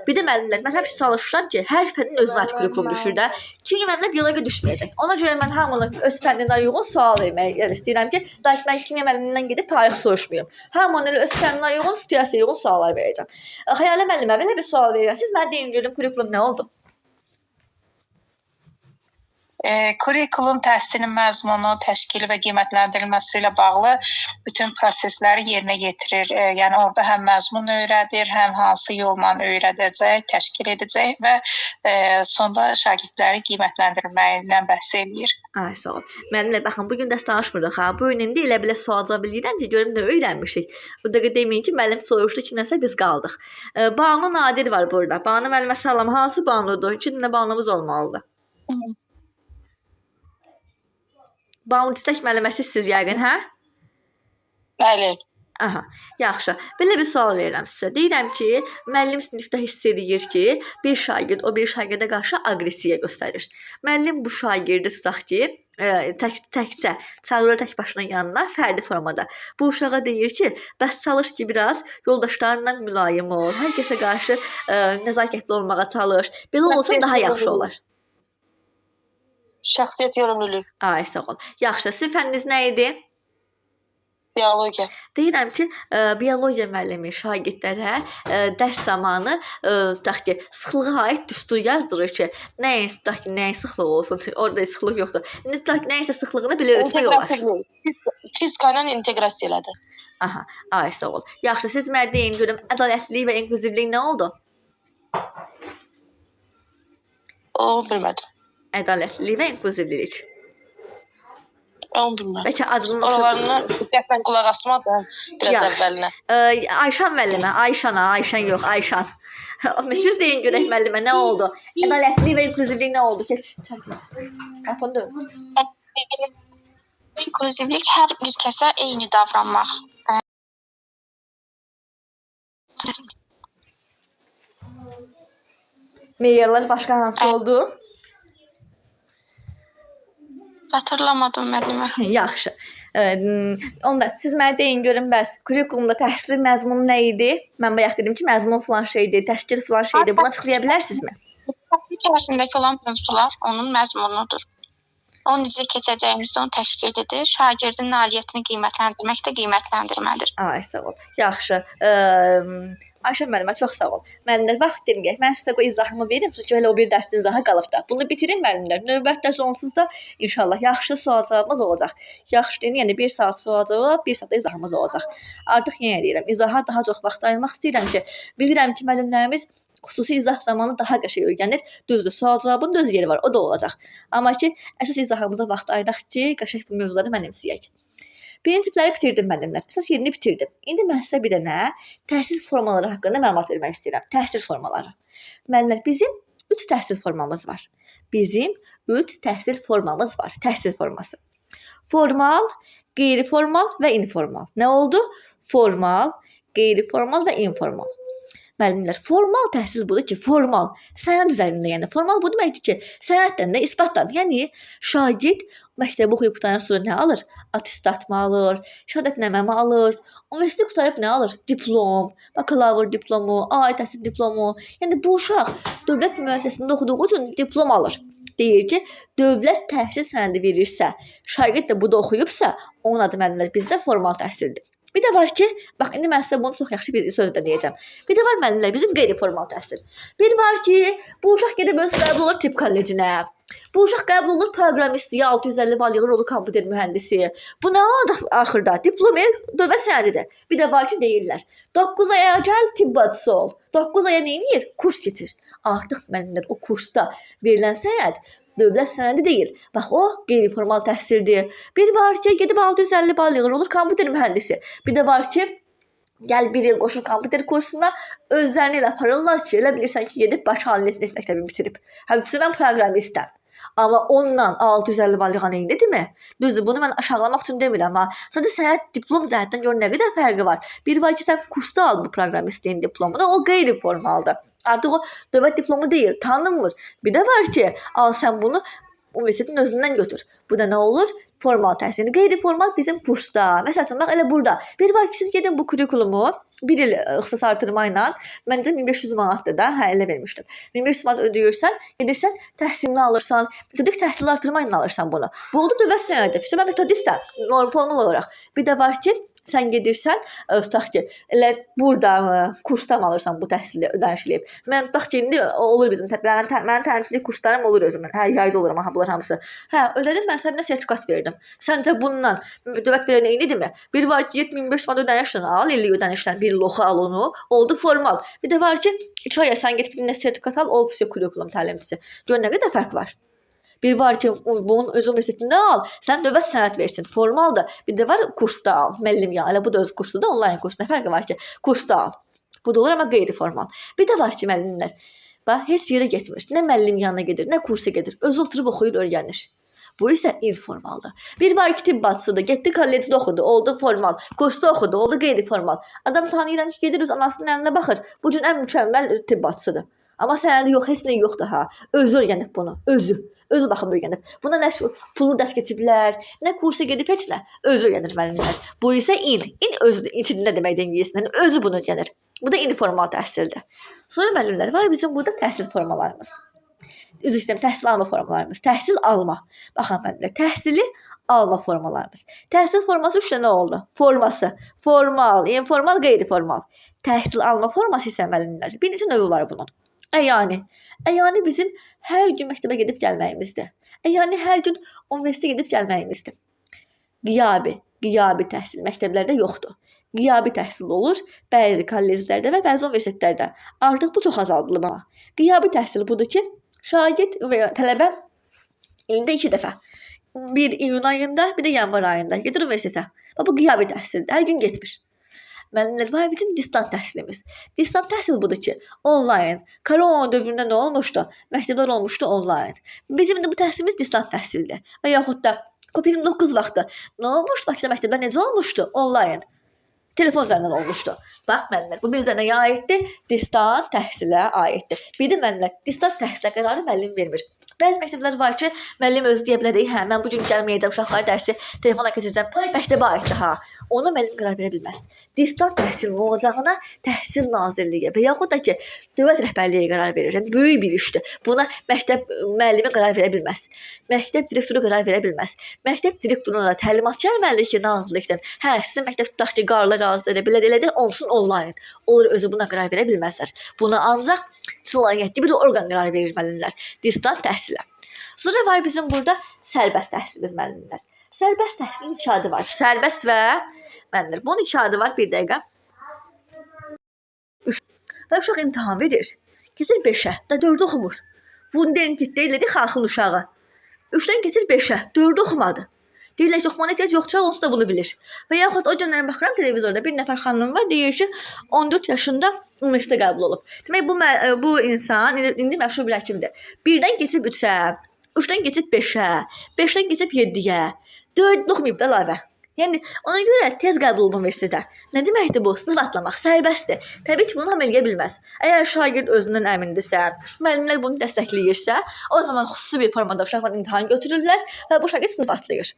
bir də müəllimlər, mən həmişə çalışıram ki, hər fəndin özünə aid kurikulum düşür də. Çünki məndən biologiya düşməyəcək. Ona görə mən hamını öz fəndinə uyğun sual verməyə istəyirəm ki, dahi mən kimya müəllimindən gedib tarix soruşmayım. Hamını öz fəndinə uyğun, siyasətə uyğun suallar verəcəm. Xəyalə müəllimə belə bir sual verirəm. Siz mənə deyin görüm kurikulum nə oldu? Kurikulum təhsilinin məzmunu, təşkili və qiymətləndirilməsi ilə bağlı bütün prosesləri yerinə yetirir. Yəni orada həm məzmun öyrədir, həm hansı yolla öyrədəcək, təşkil edəcək və sonda şagirdləri qiymətləndirməyindən bəhs eləyir. Ay sağ ol. Mənimlə baxın bu gün dərs danışmırıq ha. Bu gün indi elə belə sual cavab eləyirəm ki, görüm nə öyrənmişik. Bu dəqiqə deməyin ki, müəllim soruşdu ki, nəsə biz qaldıq. Banu Nadir var burada. Banu müəllimə salam. Hansı Banudur? 2 dənə Banumuz olmalıdır. Banu Çiçək müəlliməsi siz yəqin, hə? Bəli. Aha, yaxşı. Belə bir sual verirəm sizə. Deyirəm ki, müəllim sinifdə hiss edir ki, bir şagird o bir şagirdə qarşı aqressiya göstərir. Müəllim bu şagirdi tutaq ki, təkcə çağırır tək başına yanına fərdi formada. Bu uşağa deyir ki, bəs çalış ki, biraz yoldaşlarınla mülayim ol, hər kəsə qarşı nəzakətli olmağa çalış. Belə olsa daha yaxşı olar. Şəxsiyyət yönümlülük, Ay, sağ ol. Yaxşı, sizin fənniniz nə idi? biologiya. Deyirəm ki, biologiya müəllimi şagirdlərə dərs zamanı tutaq ki, sıxlığa aid düstur yazdırır ki, nəyin sıxlığı olsun, orada sıxlıq yoxdur. İndi tutaq ki, nəyinsə sıxlığını belə ölçmək olar. Fizika ilə inteqrasiya elədi. Aha, ay sağ ol. Yaxşı, siz mənə deyin görüm, ədalətlilik və inklüzivlik nə oldu? O bilmədim. Ədalətlilik və inklüzivlik. Onu bilmədim. Bəlkə adının Oralarına diqqətlə qulaq asmadım biraz Yaxşı. əvvəlinə. Ayşan müəllimə, Ayşan yox, Ayşan. Siz deyin görək müəllimə nə oldu? Ədalətlilik və inklüzivlik nə oldu? Keç. Qapını dön. İnklüzivlik hər bir kəsə eyni davranmaq. Meyarlar başqa hansı oldu? Xatırlamadım müəllimə. Yaxşı. Onda siz mənə deyin görün bəs kurikulumda təhsil məzmunu nə idi? Mən bayaq dedim ki, məzmun falan şeydir, təşkil falan şeydir. Bunu açıqlaya bilərsinizmi? Təhsil içərisindəki olan mövzular onun məzmunudur. O necə keçəcəyimizdə onun təşkilidir. Şagirdin nailiyyətini qiymətləndirmək də qiymətləndirmədir. Ay, sağ ol. Yaxşı. Ayşə müəllimə çox sağ ol. Müəllimlər vaxt deməyək. Mən sizə qoy izahımı verim, çünki elə o bir dərsin izahı qalıb da. Bunu bitirin müəllimlər. Növbət dərs onsuz da inşallah yaxşı sual-cavabımız olacaq. Yaxşı deyin, yəni 1 saat sual-cavab, 1 saat da izahımız olacaq. Artıq yenə deyirəm, izaha daha çox vaxt ayırmaq istəyirəm ki, bilirəm ki, müəllimlərimiz xüsusi izah zamanı daha qəşəng öyrənir. Düzdür, sual-cavabın da öz yeri var, o da olacaq. Amma ki, əsas izahımıza vaxt ayıraq ki, qəşəng bu mövzuları mənimsəyək. Prinsipləri bitirdim müəllimlər. Əsas yerini bitirdim. İndi mən sizə bir dənə təhsil formaları haqqında məlumat vermək istəyirəm. Təhsil formaları. Müəllimlər, bizim 3 təhsil formamız var. Təhsil forması. Formal, qeyri-formal və informal. Nə oldu? Formal, qeyri-formal və informal. Müəllimlər, formal təhsil budur ki, formal, sənəd üzərində, yəni formal bu deməkdir ki, sənəddən də isbatdan, yəni şagird məktəbi oxuyub qutaran sonra nə alır? Attestat mı alır, şəhadətnamə mi alır, universitet qutarıb nə alır? Diplom, bakalavr diplomu, ali təhsil diplomu. Yəni bu uşaq dövlət müəssisəsində oxuduğu üçün diplom alır. Deyir ki, dövlət təhsil sənədi verirsə, şagird də bu da oxuyubsa, onun adı müəllimlər bizdə formal təhsildir. Bir də var ki, bax indi mən sizə bunu çox yaxşı bir sözlə deyəcəm. Bir də var müəllimlər bizim qeyri-formal təhsil. Bir var ki, bu uşaq gedib öz qəbul olur tibb kollecinə. Bu uşaq qəbul olur proqramistiyə, 650 bal yığır, olur kompüter mühəndisi. Bu nə olacaq axırda? Diplom dövlət sənədidir. Bir də var ki, deyirlər, 9 aya gəl tibb bacısı ol. 9 aya nə edir? Kurs keçir. Artıq müəllimlər o kursda verilən sənəd dövlət sənədi deyil. Bax, o qeyri-formal təhsildir. Bir var ki, gedib 650 bal yığır, olur kompüter mühəndisi. Bir də var ki, gəl bir il qoşur kompüter kursuna, özlərini elə aparırlar ki, elə bilirsən ki, gedib baş halini məktəbi bitirib. Həmçinin mən proqramistəm. Amma onunla 650 bal yığan eynidirmi? Düzdür, bunu mən aşağılamaq üçün demirəm, amma sadəcə sənət diplom cəhətdən gör nə qədər fərqi var. Bir var ki, sən kursda al bu proqramistliyin diplomunu, o qeyri-formaldır. Artıq o dövlət diplomu deyil, tanınmır. Bir də var ki, al sən bunu universitetin özündən götür. Bu da nə olur? Formal təhsil. Qeyri-formal bizim kursda. Məsələn, bax elə burada. Bir var ki, siz gedin bu kurikulumu 1 il ixtisas artırma ilə məncə 1500 manatdır da, hə elə vermişdim. 1500 manat ödəyirsən, gedirsən, təhsilini alırsan, metodik təhsil artırma ilə alırsan bunu. Bu oldu dövlət sənədi. Mən metodistəm, formal olaraq. Bir də var ki, sən gedirsən, tutaq ki, elə burada kursdan alırsan bu təhsili ödənişləyib. Mən tutaq ki, indi olur bizim mənim tərifli kurslarım olur özümün. Hər yayda olurum aha bunlar hamısı. Hə, ödədim mən sənə sertifikat verdim. Səncə bundan dövlət verən eynidirmi? Bir var ki, 75 manat ödənişlə al, illik ödənişlə bir loxu al onu, oldu formal. Bir də var ki, 2 aya sən gedib bir sertifikat al, ol kurikulum təlimçisi. Gör nə qədər fərq var. Bir var ki, bunun öz universitetində al, sən dövlət sənəd versin, formaldır. Bir də var kursda al, müəllim ya, elə bu da öz kursudur, onlayn kurs. Nə fərqi var ki, kursda al. Bu da olur amma qeyri-formal. Bir də var ki, müəllimlər, bax, heç yerə getmir. Nə müəllim yanına gedir, nə kursa gedir. Özü oturub oxuyur, öyrənir. Bu isə informaldır. Bir var ki, tibb bacısıdır, getdi kollecdə oxudu, oldu formal. Kursda oxudu, oldu qeyri-formal. Adam tanıyıram ki, gedir öz anasının əlinə baxır. Bu gün ən mükəmməl tibb bacısıdır. Amma sənədə yox, heç nə yoxdur ha. Özü öyrənib bunu, özü baxıb öyrənib. Buna nə pulu dərs keçiblər, nə kursa gedib heç nə. Özü öyrənir müəllimlər. Bu isə in özüdür. İn nə deməkdir ingiliscə? Özü bunu öyrənir. Bu da informal təhsildir. Sonra müəllimlər var bizim burada təhsil formalarımız. Üzr istəyirəm, təhsil alma formalarımız. Təhsil alma. Baxın müəllimlər, təhsili alma formalarımız. Təhsil forması 3 dənə oldu. Forması, formal, informal, qeyri-formal. Təhsil alma forması isə müəllimlər. Bir neçə növü var bunun. Əyani bizim hər gün məktəbə gedib gəlməyimizdir. Əyani hər gün universitetə gedib gəlməyimizdir. Qiyabi təhsil məktəblərdə yoxdur. Qiyabi təhsil olur bəzi kolleclərdə və bəzi universitetlərdə. Artıq bu çox azaldılıb amma. Qiyabi təhsil budur ki, şagird və tələbə ildə 2 dəfə. Bir iyun ayında, bir də yanvar ayında gedir universitetə. Bu qiyabi təhsildir. Hər gün getmir. Müəllimlər var bizim distant təhsilimiz. Distant təhsil budur ki, onlayn. Korona dövründə nə olmuşdu? Məktəblər olmuşdu onlayn. Bizim də bu təhsilimiz distant təhsildir. Və yaxud da COVID-19 vaxtı nə olmuşdu? Bakıda məktəblər necə olmuşdu? Onlayn. Telefon üzərindən olmuşdu. Bax müəllimlər, bu bizə nəyə aiddir? Distant təhsilə aiddir. Bir də müəllimlər, distant təhsilə qərarı müəllim vermir. Bəzi məktəblər var ki, müəllim özü deyə bilər, hə, mən bu gün gəlməyəcəm, uşaqlar dərsi telefona keçəcəm, məktəbə aiddir, ha. Ona müəllim qərar verə bilməz. Distant təhsilin olacağına Təhsil Nazirliyi və yaxud da ki, dövlət rəhbərliyi qərar verir. Yəni böyük bir işdir. Buna məktəb müəllimi qərar verə bilməz. Məktəb direktoru qərar verə bilməz. Məktəb direktoruna da təlimat gəlməlidir ki, nazirlikdən. Hə, sizin məktəb tutaq ki, qarlar razıdır, belə olsun onlayn. Olur özü buna qərar verə bilməzlər. Buna ancaq səlahiyyətli bir orqan qərar verir müəllimlər. Distant təhsilə. Sonra var bizim burada sərbəst təhsilimiz müəllimlər. Sərbəst təhsilin 2 adı var. Sərbəst və müəllimlər. Bunun 2 adı var, bir dəqiqə. Və uşaq imtahan verir. Keçir 5-ə, da 4 oxumur. Wunderkind deyilir xalqın uşağı. 3-dən keçir 5-ə, 4 oxumadı. Deyirlər ki, oxumana ehtiyac yoxdur, onsuz da bunu bilir. Və yaxud o günlər baxıram televizorda bir nəfər xanım var, deyir ki, 14 yaşında universitetə qəbul olub. Demək bu insan indi məşhur bir həkimdir. 1-dən keçib 3-ə, 3-dən keçib 5-ə, 5-dən keçib 7-yə, 4 oxumayıb da əlavə. Yəni ona görə tez qəbul olub universitetə. Nə deməkdir bu? Sınıf atlamaq sərbəstdir. Təbii ki, bunu hamı eləyə bilməz. Əgər şagird özündən əmindirsə, müəllimlər bunu dəstəkləyirsə, o zaman xüsusi bir formada uşaqlar imtahan götürürlər və bu şagird sınıf atlayır.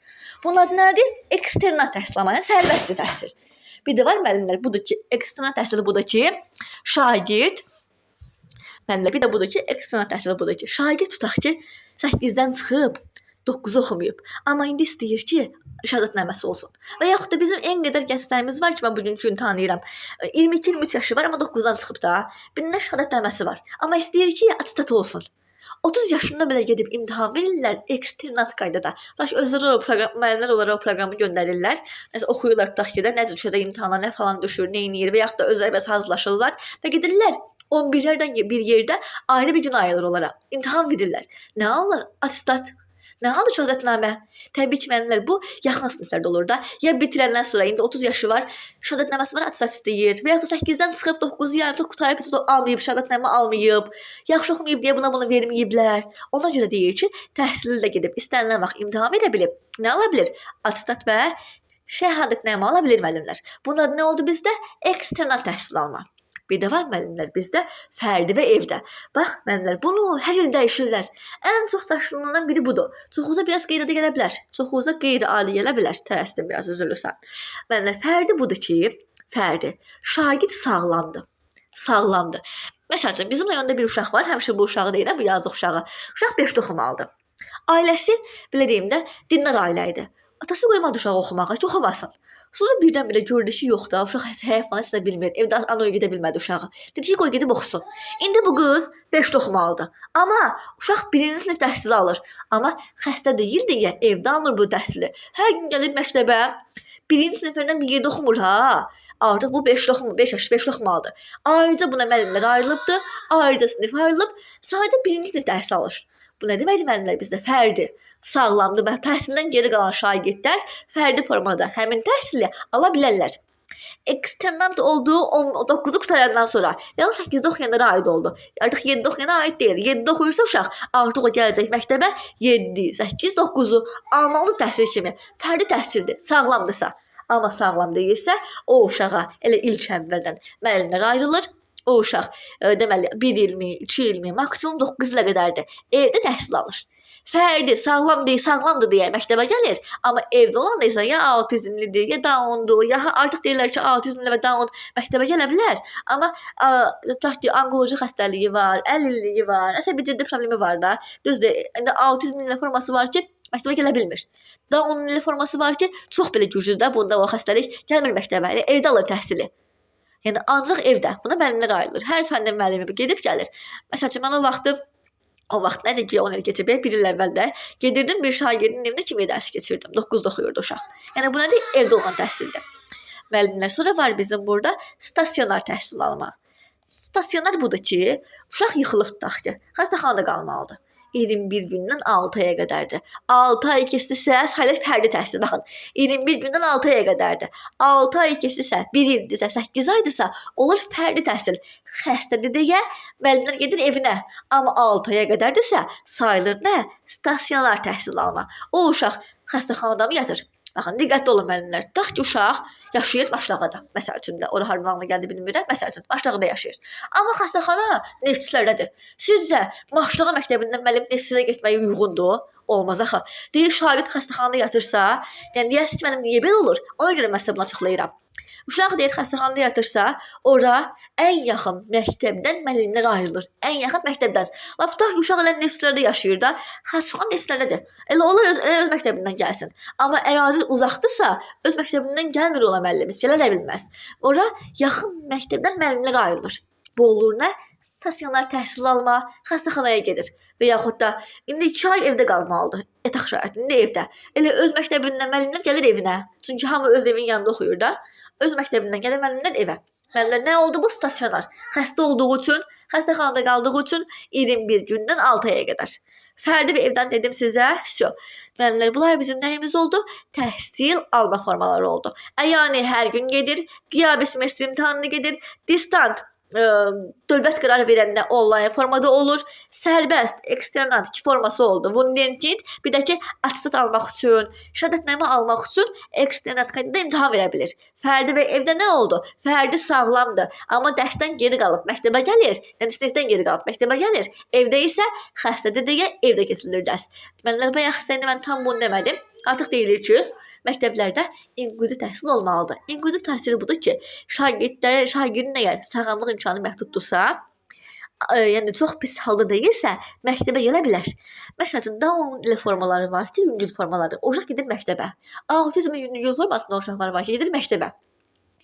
Bunun adı nədir? Eksternat təhsil, yəni sərbəst təhsil. Bir də var müəllimlər, budur ki, eksternat təhsil budur ki, şagird müəllimlər, bir də budur ki, eksternat təhsil budur ki, şagird tutaq ki, 8-dən çıxıb 9 oxumayıb. Amma indi istəyir ki, şəhadətnaməsi olsun. Və yaxud da bizim ən qədər gənclərimiz var ki, mən bugünkü gün tanıyıram. 22-23 yaşı var, amma 9-dan çıxıb da. Birində şəhadətnaməsi var. Amma istəyir ki, atestatı olsun. 30 yaşında belə gedib imtahan verirlər eksternat qaydada. Lakin özləri o müəllimlər onlara o proqramı göndərirlər. Nəsə oxuyurlar tutaq ki, necə düşəcək imtahana, nə falan düşür, nə edir və yaxud da özləri bəs hazırlaşırlar və gedirlər 11-lərdən bir yerdə ayrı bir gün ayırır onlara. İmtahan verirlər. Nə alırlar? Atestat. Nə halda şəhadətnamə? Təbii ki, müəllimlər bu yaxın siniflərdə olur da. Ya bitirəndən sonra indi 30 yaşı var, şəhadətnaməsi var, atestat istəyir. Və ya da 8-dən çıxıb 9-u yarımda qutarıb almayıb, şəhadətnamə almayıb. Yaxşı oxumayıb deyə buna verməyiblər. Ona görə deyir ki, təhsili də gedib istənilən vaxt imtahan verə bilib. Nə ala bilir? Atestat və şəhadətnamə ala bilir müəllimlər. Bunun adı nə oldu bizdə? Eksternat təhsil alma. Bir də var müəllimlər bizdə fərdi və evdə. Bax müəllimlər bunu hər il dəyişirlər. Ən çox daşınan biri budur. Çoxunuza biraz qeyri-adi gələ bilər. Çoxunuza qeyri-adi gələ bilər. Tələsdim biraz üzülürsən. Müəllimlər fərdi budur ki, fərdi. Şagird sağlamdır. Sağlamdır. Məsələn, bizim rayonda bir uşaq var. Həmişə bu uşağı deyirəm, bu yazıq uşağı. Uşaq 5-də oxumalıdır. Ailəsi, belə deyim də, dindar ailə idi. Atası qoymadı uşağı oxumağa ki, oxumasın. Sonra birdən-birə gördü ki, yox da, uşaq həyat falan sizə bilmir. Evdə anoya gedə bilmədi uşağı. Dedi ki, qoy gedib oxusun. İndi bu qız 5 oxumalıdır. Amma uşaq 1-ci sinif təhsili alır. Amma xəstə deyil deyə evdə almır bu təhsili. Hər gün gəlib məktəbə 1-ci sinifdən bir yerdə oxumur ha. Artıq bu 5 oxumalıdır. Ayrıca buna müəllimlər ayrılıbdı. Ayrıca sinif ayrılıb. Sadəcə 1-ci sinif təhsil alır. Bu nə deməkdir müəllimlər bizdə? Fərdi, sağlamdır və təhsildən geri qalan şagirdlər fərdi formada həmin təhsili ala bilərlər. Eksternat olduğu 9-u qutarandan sonra, yəni 8-də oxuyanlara aid oldu. Artıq 7-də oxuyana aid deyil. 7-də oxuyursa uşaq, artıq o gələcək məktəbə 7, 8, 9-u almalı təhsil kimi. Fərdi təhsildir, sağlamdırsa. Amma sağlam deyilsə, o uşağa elə ilk əvvəldən müəllimlər ayrılır. O uşaq deməli 1 ilmi, 2 ilmi, maksimum 9 ilə qədərdir. Evdə təhsil alır. Fərdi sağlam deyil, sağlamdır deyə məktəbə gəlir. Amma evdə olan isə ya autizmlidir, ya Down'dur, ya artıq deyirlər ki, autizmli və Down məktəbə gələ bilər. Amma tutaq ki, onkoloji xəstəliyi var, əlilliyi var, əsəbi ciddi problemi var da. Düzdür, indi autizmli forması var ki, məktəbə gələ bilmir. Down'li forması var ki, çox belə güclüdür, bunda o xəstəlik gəlmir məktəbə. Elə evdə alır təhsili. Yəni ancaq evdə. Buna müəllimlər ayrılır. Hər fəndən müəllimi gedib gəlir. Məsələn, mən o vaxt nədir ki, 10 il keçib, 1 il əvvəldə gedirdim bir şagirdin evində kimya dərsi keçirdim. 9-da oxuyurdu uşaq. Yəni bu nədir? Evdə olan təhsildir. Müəllimlər sonra var bizim burada stasionar təhsil almaq. Stasionar budur ki, uşaq yıxılıb tutaq ki, xəstəxanada qalmalıdır. 21 gündən 6 aya qədərdir. 6 ay keçdisə, hələ fərdi təhsil. Baxın, 21 gündən 6 aya qədərdir. 6 ay keçdisə, 1 ildirsə, 8 aydırsa, olur fərdi təhsil. Xəstədir deyə müəllimlər gedir evinə. Amma 6 aya qədərdirsə, sayılır nə? Stasionar təhsil alma. O uşaq xəstəxanada mı yatır? Baxın, diqqətli olun müəllimlər. Tutaq ki, uşaq yaşayır Maşlağada. Məsəl üçün də, ora hardan gəldi bilmirəm. Məsəl üçün Maşlağada yaşayır. Amma xəstəxana Neftçilərdədir. Sizcə Maşlağa məktəbindən müəllim Neftçilərə getməyə uyğundur? Olmaz axı. Deyir şagird xəstəxanada yatırsa, yəni deyərsiniz ki, mənim niyə belə olur? Ona görə mən sizə bunu açıqlayıram. Uşaq deyir xəstəxanada yatırsa, ora ən yaxın məktəbdən müəllimlər ayrılır. Ən yaxın məktəbdən. Lap tutaq ki, uşaq elə Neftçilərdə yaşayır da, xəstəxana Neftçilərdədir. Elə onlar öz məktəbindən gəlsin. Amma ərazi uzaqdırsa, öz məktəbindən gəlmir ona müəllimiz, gələ bilməz. Ora yaxın məktəbdən müəllimlər ayrılır. Bu olur nə? Stasionar təhsil alma, xəstəxanaya gedir. Və yaxud da indi 2 ay evdə qalmalıdır. Yataq şəraitində evdə. Elə öz məktəbindən müəllimlər gəlir evinə. Çünki hamı öz evinin yanında oxuyur da. Öz məktəbindən gəlir müəllimlər evə. Müəllimlər nə oldu bu stasionar? Xəstə olduğu üçün, xəstəxanada qaldığı üçün 21 gündən 6 aya qədər. Fərdi və evdən dedim sizə, müəllimlər bunlar bizim nəyimiz oldu? Təhsil alma formaları oldu. Yəni hər gün gedir, qiyabi semestr imtahanını gedir, distant dövlət qərar verəndə onlayn formada olur. Sərbəst, eksternat 2 forması oldu. Wunderkind, bir də ki, attestat almaq üçün, şəhadətnamə almaq üçün eksternat qaydada imtahan verə bilir. Fərdi və evdə nə oldu? Fərdi sağlamdır, amma dərsdən geri qalıb məktəbə gəlir. Yəni sinifdən geri qalıb məktəbə gəlir. Evdə isə xəstədir deyə evdə keçirilir dərs. Mənlər bayaq sizə mən tam bunu demədim. Artıq deyilir ki, məktəblərdə inklüziv təhsil olmalıdır. İnklüziv təhsil budur ki, şagirdin əgər sağlamlıq imkanı məhduddursa, yəni çox pis halda deyilsə, məktəbə gələ bilər. Məsələn, Down ilə formaları var ki, yüngül formaları. O uşaq gedir məktəbə. Autizmin yüngül formasında uşaqlar var ki, gedir məktəbə.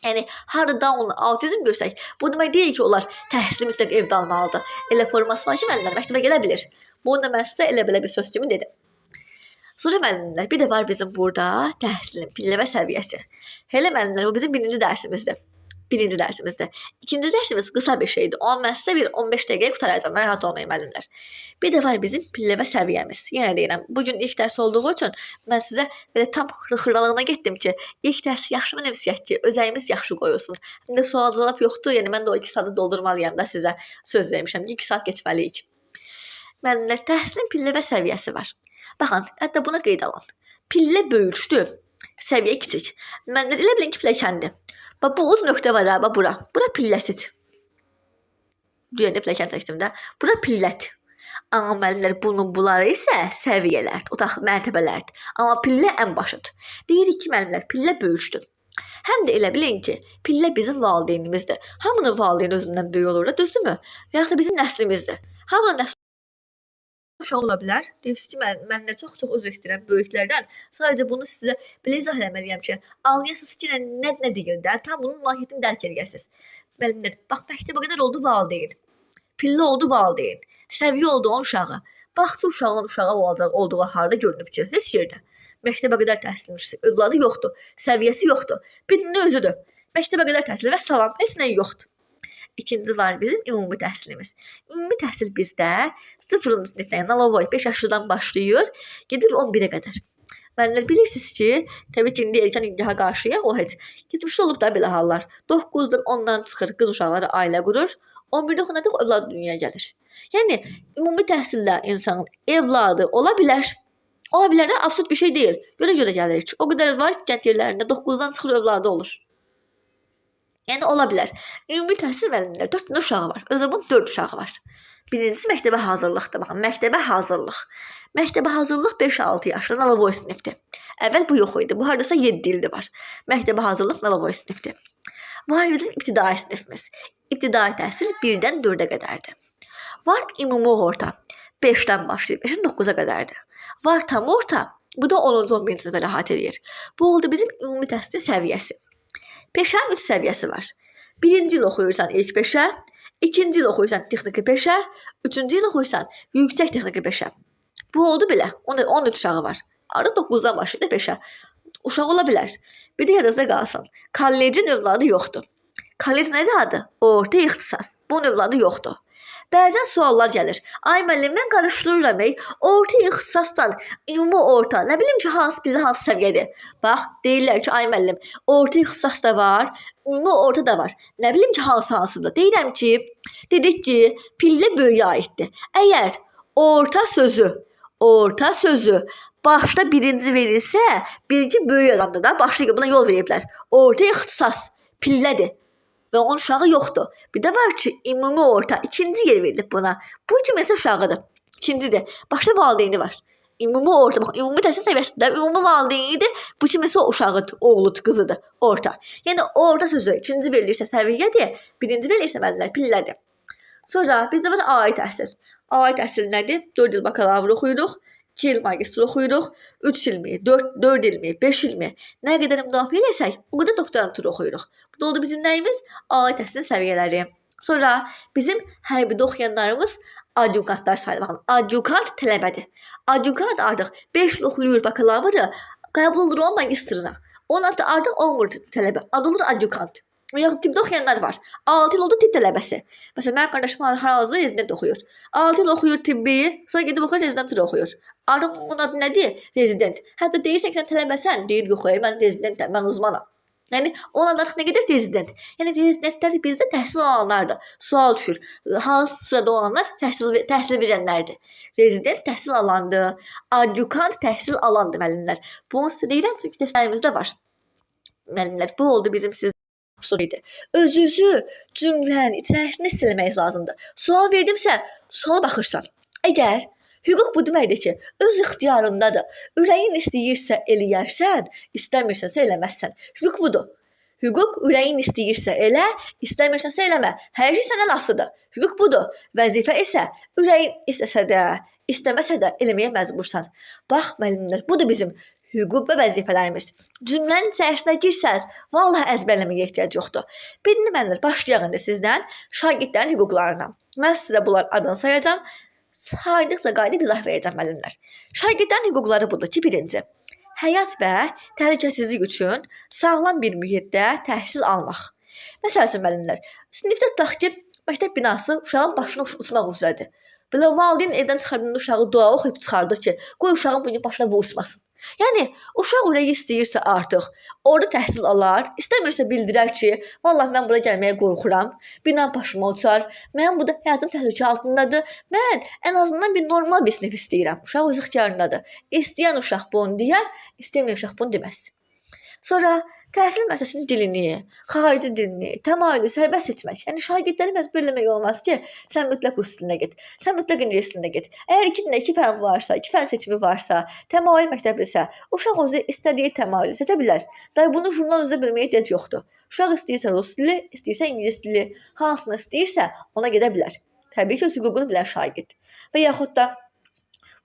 Yəni, harada Down, autizm görsək, bu demək deyil ki, onlar təhsili mütləq evdə almalıdır. Elə forması var ki, müəllimlər məktəbə gələ bilir. Bunu da mən sizə elə belə bir söz kimi dedim. Sonra müəllimlər, bir də var bizim burada təhsilin pilləvə səviyyəsi. Elə müəllimlər, bu bizim birinci dərsimizdir. İkinci dərsimiz qısa bir şeydir. Amma mən sizə bir 15 dəqiqəyə qutaracağam, rahat olmayın müəllimlər. Bir də var bizim pilləvə səviyyəmiz. Yenə deyirəm, bugün ilk dərs olduğu üçün mən sizə belə tam xırralığına getdim ki, ilk dərsi yaxşı mənimsəyək ki, özəyimiz yaxşı qoyulsun. Həm də sual cavab yoxdur, yəni mən də o 2 saatı doldurmalıyam da sizə söz vermişəm ki, 2 saat keçməliyik. Müəllimlər, təhsilin pilləvə səviyyəsi var. Baxın, hətta buna qeyd alın. Pillə böyükdür, səviyyə kiçik. Müəllimlər, elə bilin ki, pilləkəndir. Bax, bu uz nöqtə var ha, bura. Bura pilləsidir. Düyəndə pilləkən çəkdim də. Bura pillədir. Amma müəllimlər, bunları isə səviyyələrdir, otaq mərtəbələrdir. Amma pillə ən başıdır. Deyirik ki, müəllimlər, pillə böyükdür. Həm də elə bilin ki, pillə bizim valideynimizdir. Hamının valideyni özündən böyük olur da, düzdürmü? Və yaxud da bizim nəslimizdir. Hamının nəsli uşaq ola bilər. Deyirsiniz ki, mən də çox üzr istəyirəm böyüklərdən. Sadəcə bunu sizə belə izah eləməliyəm ki, anlayasınız ki, nə deyir də, tam bunun mahiyyətini dərk edəsiniz. Müəllimlər, bax məktəbə qədər oldu valideyn. Pillə oldu valideyn. Səviyyə oldu onun uşağı. Baxçı uşağın uşağı olduğu harda görünüb ki, heç yerdə. Məktəbə qədər təhsilmiş, övladı yoxdur, səviyyəsi yoxdur. Birinin özüdür. Məktəbə qədər təhsil və salam, heç nə yoxdur. İkinci var bizim ümumi təhsilimiz. Ümumi təhsil bizdə 0-cı sinifdən Nalovoy 5 yaşından başlayır, gedir 11-ə qədər. Müəllimlər bilirsiniz ki, təbii ki, indi erkən ingiha qarşıyıq, o heç. Keçmişdə olub da belə hallar. 9-dan 10-dan çıxır, qız uşaqları ailə qurur. 11-də oxunadıq övlad dünyaya gəlir. Yəni ümumi təhsillə insanın evladı ola bilər. Ola bilər də absurd bir şey deyil. Görə gəlir ki, o qədər var ki, kənd yerlərində 9-dan çıxır övladı olur. Yəni ola bilər. Ümumi təhsil müəllimlər 4 dənə uşağı var. Özü bunun 4 uşağı var. Birincisi məktəbə hazırlıqdır. Baxın, məktəbə hazırlıq. Məktəbə hazırlıq 5-6 yaşlı Nalovoy sinifdir. Əvvəl bu yox idi. Bu hardasa 7 ildir var. Məktəbə hazırlıq Nalovoy sinifdir. Var bizim ibtidai sinifimiz. İbtidai təhsil 1-dən 4-ə qədərdir. Var ümumi orta. 5-dən başlayır, 5-dən 9-a qədərdir. Var tam orta. Bu da 10-cu 11-ci sinifə rahat edir. Bu oldu bizim ümumi təhsil səviyyəsi. Peşənin 3 səviyyəsi var. 1-ci il oxuyursan ilk peşə, 2-ci il oxuyursan texniki peşə, 3-cü il oxuyursan yüksək texniki peşə. Bu oldu belə. 13 uşağı var. Arada 9-dan başlayır peşə. Uşaq ola bilər. Bir də yadınızda qalsın. Kollecin övladı yoxdur. Kollec nədir adı? Orta ixtisas. Bunun övladı yoxdur. Bəzən suallar gəlir. Ay müəllim, mən qarışdırıram. Orta ixtisasdan ümumi orta, nə bilim ki, hansı səviyyədir. Bax, deyirlər ki, ay müəllim, orta ixtisas da var, ümumi orta da var. Nə bilim ki, hansıdır. Deyirəm ki, dedik ki, pillə böyüyə aiddir. Əgər orta sözü başda birinci verilsə, birinci böyük adamdır da, başlayıb buna yol veriblər. Orta ixtisas pillədir. Və onun uşağı yoxdur. Bir də var ki, ümumi orta, ikinci yer verilib buna. Bu iki məsələ uşağıdır. İkincidir. Başda valideyni var. Ümumi orta, bax, ümumi təhsil səviyyəsində ümumi valideynidir. Bu iki məsələ uşağıdır, oğludur, qızıdır, orta. Yəni, orta sözü ikinci verilirsə səviyyədir, birinci verilirsə müəllimlər pillədir. Sonra bizdə var ali təhsil. Ali təhsil nədir? 4 il bakalavr oxuyuruq. 2 il magistr oxuyuruq, 3 ilmi, 4 ilmi, 5 ilmi, nə qədər müdafiə eləsək, o qədər doktorantur oxuyuruq. Bu da oldu bizim nəyimiz? Ali təhsilin səviyyələri. Sonra bizim hərbidə oxuyanlarımız adyukantlar sayılır. Baxın, adyukant tələbədir. Adyukant artıq 5 il oxuyur bakalavrı, qəbul olur o magistrına. Onun artıq olmur tələbə, adı olur adyukant. Yaxud tibbdə oxuyanlar var. 6 il oldu tibb tələbəsi. Məsələn, mənim qardaşım hal-hazırda rezident oxuyur. 6 il oxuyur tibbi, sonra gedib oxuyur rezidentur oxuyur. Artıq onun adı nədir? Rezident. Hətta deyirsən ki, sən tələbəsən, deyir yox, mən rezidentəm, mən uzmanam. Yəni, onun adı artıq nə gedir? Rezident. Yəni, rezidentlər bizdə təhsil alanlardır. Sual düşür. Hansı sırada olanlar təhsil verənlərdir. Rezident təhsil alandır. Adyukant təhsil alandır müəllimlər. Bunu sizə deyirəm, çünki dərslərimizdə var. Müəllimlər, bu oldu bizim sizdə. Özünüzü cümlənin içərisində hiss eləmək lazımdır. Sual verdimsə, suala baxırsan. Əgər hüquq bu deməkdir ki, öz ixtiyarındadır. Ürəyin istəyirsə eləyərsən, istəmirsənsə eləməzsən. Hüquq budur. Hüquq ürəyin istəyirsə elə, istəmirsənsə eləmə. Hər şey səndən asılıdır. Hüquq budur. Vəzifə isə ürəyin istəsə də, istəməsə də eləməyə məcbursan. Bax, müəllimlər, budur bizim hüquq və vəzifələrimiz. Cümlənin içərisinə girsəz, vallahi əzbərləməyə ehtiyac yoxdur. Birini müəllimlər, başlayaq indi sizdən şagirdlərin hüquqlarına. Mən sizə bunlar adını sayacağam. Saydıqca qayıdıb izah verəcəm müəllimlər. Şagirdlərin hüquqları budur ki, birinci, həyat və təhlükəsizlik üçün sağlam bir mühitdə təhsil almaq. Məsəl üçün müəllimlər, sinifdə tutaq ki, məktəb binası uşağın başına uçmaq üzrədir. Belə valideyn evdən çıxardığında uşağı dua oxuyub çıxardır ki, qoy uşağın bunun başına bu uçmasın. Yəni, uşaq ürəyi istəyirsə artıq, orada təhsil alar, istəmirsə bildirər ki, vallahi mən bura gəlməyə qorxuram, bina başıma uçar, mən burada həyatım təhlükə altındadır, mən ən azından bir normal bir sinif istəyirəm. Uşaq öz ixtiyarındadır. İstəyən uşaq bunu deyər, istəyən uşaq bunu deməz. Sonra təhsil müəssisəsinin dilini, xarici dilini, təmayülü sərbəst seçmək. Yəni şagirdləri məcbur eləmək olmaz ki, sən mütləq rus dilinə get, sən mütləq ingilis dilinə get. Əgər 2 dildə 2 fən varsa, 2 fən seçimi varsa, təmayül məktəblisə, uşaq özü istədiyi təmayülü seçə bilər. Daha bunu jurnal üzrə bilməyə ehtiyac yoxdur. Uşaq istəyirsə rus dili, istəyirsə ingilis dili, hansını istəyirsə ona gedə bilər. Təbii ki, öz hüququnu bilən şagird. Və yaxud da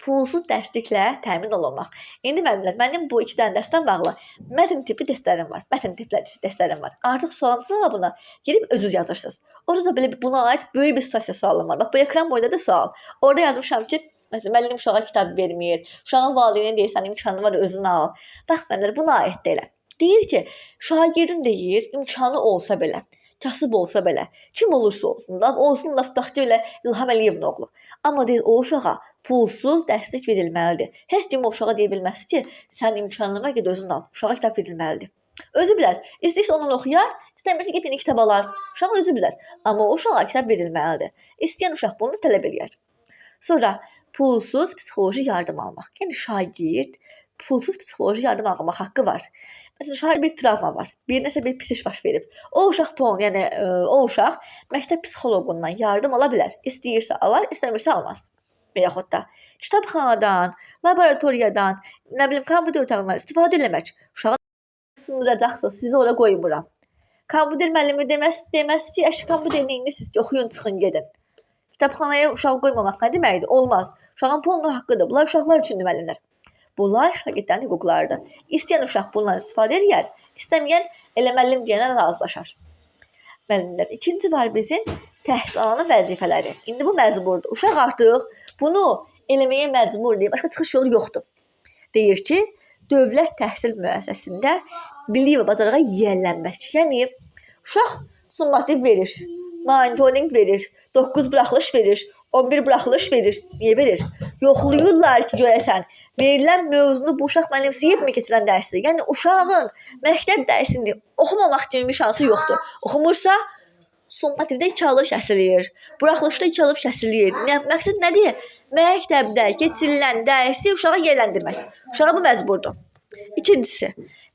pulsuz dərsliklə təmin olunmaq. İndi müəllimlər, mənim bu 2 dənə dərsdən bağlı mətn tipli testlərim var. Mətn tipli testlərim var. Artıq sualın cavabını gedib özünüz yazırsınız. Orada da belə buna aid böyük bir situasiya sualım var. Bax bu ekran boyunda da sual. Orada yazmışam ki, məsələn, müəllim uşağa kitab vermir. Uşağın valideyninə deyirsən, imkanı var, özün al. Bax müəllimlər, buna aid deyil. Deyir ki, şagirdin deyir, imkanı olsa belə, kasıb olsa belə, kim olursa olsun, olsun da tutaq ki, elə İlham Əliyevin oğlu. Amma deyir, o uşağa pulsuz dərslik verilməlidir. Heç kim o uşağa deyə bilməz ki, sən imkanın var, ged özün al. Uşağa kitab verilməlidir. Özü bilər. İstəyirsə ondan oxuyar, istəmirsə ki, yeni kitab alar. Uşaq özü bilər. Amma o uşağa kitab verilməlidir. İstəyən uşaq bunu tələb eləyər. Sonra pulsuz psixoloji yardım almaq. Yəni şagird pulsuz psixoloji yardım almaq haqqı var. Məsələn, şagird bir travma var. Bir nəsə bir pis iş baş verib. O uşaq yəni o uşaq məktəb psixoloqundan yardım ala bilər. İstəyirsə alar, istəmirsə almaz. Və yaxud da kitabxanadan, laboratoriyadan, nə bilim, kompüter otağından istifadə eləmək. Uşağı sındıracaqsınız, sizi ora qoymuram. Kompüter müəllimi deməz ki, əşi kompüter neyinirsiniz ki, oxuyun, çıxın, gedin. Kitabxanaya uşağı qoymamaq nə deməkdir? Olmaz. Uşağın polnu haqqıdır. Bunlar uşaqlar üçündür müəllimlər. Bunlar şagirdlərin hüquqlarıdır. İstəyən uşaq bundan istifadə edər, istəməyən elə müəllim deyənə razılaşar. Müəllimlər, ikinci var bizim təhsil alanın vəzifələri. İndi bu məcburdur. Uşaq artıq bunu eləməyə məcburdur. Başqa çıxış yolu yoxdur. Deyir ki, dövlət təhsil müəssisəsində bilik və bacarığa yiyələnmək. Yəni uşaq summativ verir, monitoring verir, 9 buraxılış verir, 11 buraxılış verir. Niyə verir? Yoxlayırlar ki, görəsən, verilən mövzunu bu uşaq mənimsəyibmi keçirilən dərsi? Yəni uşağın məktəb dərsini oxumamaq kimi bir şansı yoxdur. Oxumursa summativdə 2 alış kəsilir, buraxılışda 2 alış kəsilir. Məqsəd nədir? Məktəbdə keçirilən dərsi uşağa yiyələndirmək. Uşağa bu məcburdur. İkincisi,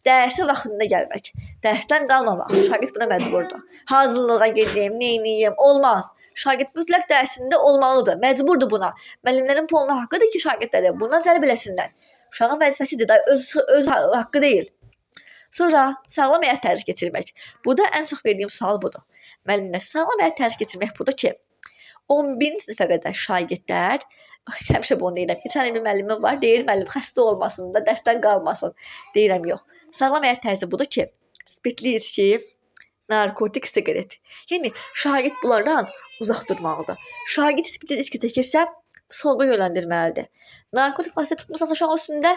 dərsə vaxtında gəlmək, dərsdən qalmamaq. Şagird buna məcburdur. Hazırlığa gedim, neyniyim, olmaz. Şagird mütləq dərsində olmalıdır, məcburdur buna. Müəllimlərin poluna haqqıdır ki, şagirdləri bundan cəlb eləsinlər. Uşağın vəzifəsidir, öz haqqı deyil. Sonra sağlam həyat tərzi keçirmək. Bu da ən çox verdiyim sual budur. Müəllimlər, sağlam həyat tərzi keçirmək budur ki, 11-ci sinifə qədər şagirdlər, həmişə bunu deyirəm, keçən bir müəllimim var, deyir müəllim xəstə olmasın da, dərsdən qalmasın. Deyirəm, yox. Sağlam həyat tərzi budur ki, spirtli içki, narkotik, siqaret. Yəni, şagird bunlardan uzaq durmalıdır. Şagird spirtli içki çəkirsə, psixoloqa yönləndirməlidir. Narkotik vasitə tutmuşsansa uşağın üstündə,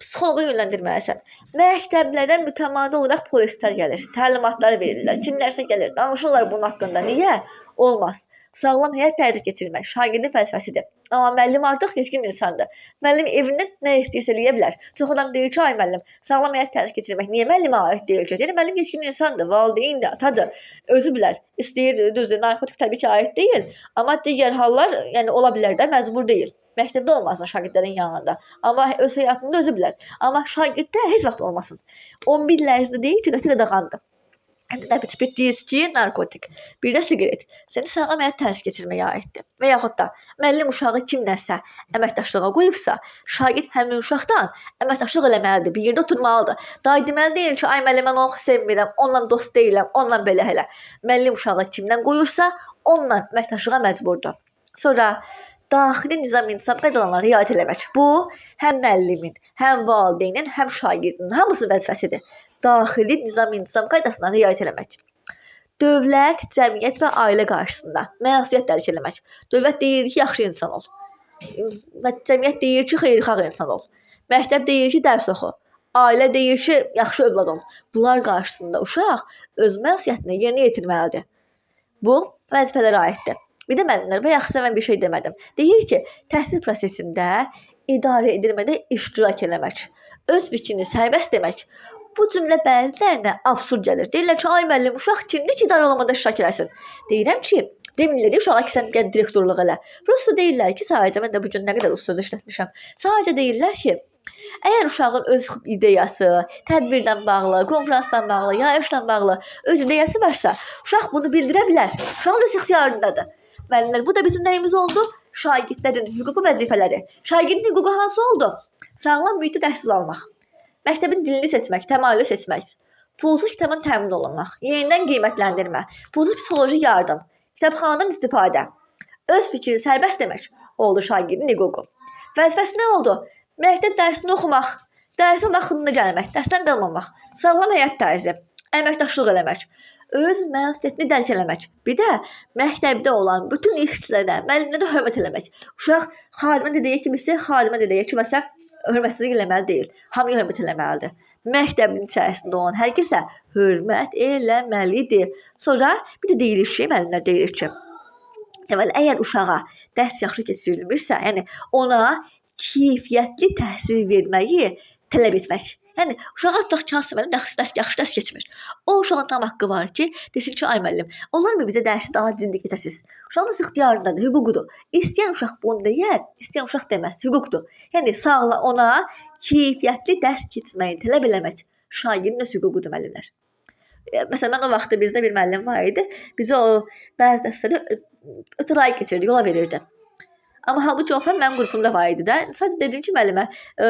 psixoloqa yönləndirməlisən. Məktəblərə mütəmadi olaraq polislər gəlir, təlimatlar verirlər, kimlərsə gəlir, danışırlar bunun haqqında. Niyə? Olmaz. Sağlam həyat tərzi keçirmək şagirdin vəzifəsidir. Amma müəllim artıq yetkin insandır. Müəllim evindən nə istəyirsə eləyə bilər. Çox adam deyir ki, ay müəllim, sağlam həyat tərzi keçirmək niyə müəllimə aid deyil ki? Yəni müəllim yetkin insandır, valideyndir, atadır. Özü bilər. İstəyir, düzdür, narkotik təbii ki, aid deyil, amma digər hallar, yəni ola bilər də, məcbur deyil. Məktəbdə olmasın şagirdlərin yanında. Amma öz həyatında özü bilər. Amma şagirddə heç vaxt olmasın. 11 illərində deyir ki, qəti qadağandır. Həm də spirtli içki, narkotik, bir də siqaret. Səni sağlam həyat tərzi keçirməyə aiddir. Və yaxud da müəllim uşağı kimdənsə əməkdaşlığa qoyubsa, şagird həmin uşaqdan əməkdaşlıq eləməlidir, bir yerdə oturmalıdır. Daha deməli deyil ki, ay müəllim, mən onu sevmirəm, onunla dost deyiləm, onunla belə elə. Müəllim uşağı kimdən qoyursa, onunla əməkdaşlığa məcburdur. Sonra daxili nizam-intizam qaydalarına riayət eləmək. Bu, həm müəllimin, həm valideynin, həm şagirdin hamısının vəzifəsidir. Daxili nizam-intizam qaydasına riayət eləmək. Dövlət, cəmiyyət və ailə qarşısında məsuliyyət dərk eləmək. Dövlət deyir ki, yaxşı insan ol. Və cəmiyyət deyir ki, xeyirxah insan ol. Məktəb deyir ki, dərs oxu. Ailə deyir ki, yaxşı övlad ol. Bunlar qarşısında uşaq öz məsuliyyətini yerinə yetirməlidir. Bu, vəzifələrə aiddir. Bir də müəllimlər, və yaxşı mən bir şey demədim. Deyir ki, təhsil prosesində idarə edilmədə iştirak eləmək, öz fikrini sərbəst demək. Bu cümlə bəzilərinə absurd gəlir. Deyirlər ki, ay müəllim, uşaq kimdir ki, idarə olmada iştirak eləsin? Deyirəm ki, demirlər uşağa ki, sən gəl direktorluq elə. Prosta deyirlər ki, sadəcə mən də bu gün nə qədər söz işlətmişəm. Sadəcə deyirlər ki, əgər uşağın öz ideyası, tədbirdən bağlı, konferansdan bağlı, yayışla bağlı öz ideyası varsa, uşaq bunu bildirə bilər. Uşağın öz ixtiyarındadır. Müəllimlər, bu da bizim nəyimiz oldu? Şagirdlərin hüquqi vəzifələri. Şagirdin hüququ hansı oldu? Sağlam mühitdə təhsil almaq. Məktəbin dilini seçmək, təmayülü seçmək, pulsuz kitabın təmin olunmaq, yenidən qiymətləndirmə, pulsuz psixoloji yardım, kitabxanadan istifadə, öz fikrini sərbəst demək oldu şagirdin hüququ. Vəzifəsi nə oldu? Məktəb dərsini oxumaq, dərsin vaxtında gəlmək, dərsdən qalmamaq, sağlam həyat tərzi, əməkdaşlıq eləmək, öz məsuliyyətini dərk eləmək. Bir də məktəbdə olan bütün işçilərə, müəllimlərə hörmət eləmək. Uşaq xadimə dediyi kimisi, xadimə dediyi kiməsə hörmətsizlik eləməli deyil. Hamıya hörmət eləməlidir. Məktəbin içərisində olan hər kəsə hörmət eləməlidir. Sonra bir də deyilir ki, müəllimlər deyir ki, deməli, əgər uşağa dərs yaxşı keçirilmirsə, yəni ona keyfiyyətli təhsil verməyi tələb etmək. Yəni uşağa tutaq ki, hansı müəllim yaxşı dərs keçmir. O uşağın tam haqqı var ki, desin ki, ay müəllim, olarmı bizə dərsi daha ciddi keçəsiz? Uşağın öz ixtiyarındadır, hüququdur. İstəyən uşaq bunu deyər, istəyən uşaq deməz, hüquqdur. Yəni sağla ona keyfiyyətli dərs keçməyi tələb eləmək şagirdin öz hüququdur müəllimlər. Məsələn, mən o vaxtda bizdə bir müəllim var idi. Bizə o bəzi dərsləri ötürü keçirdi, yola verirdi. Amma halbuki o fən mənim qrupumda var idi də. Sadəcə dedim ki, müəllimə,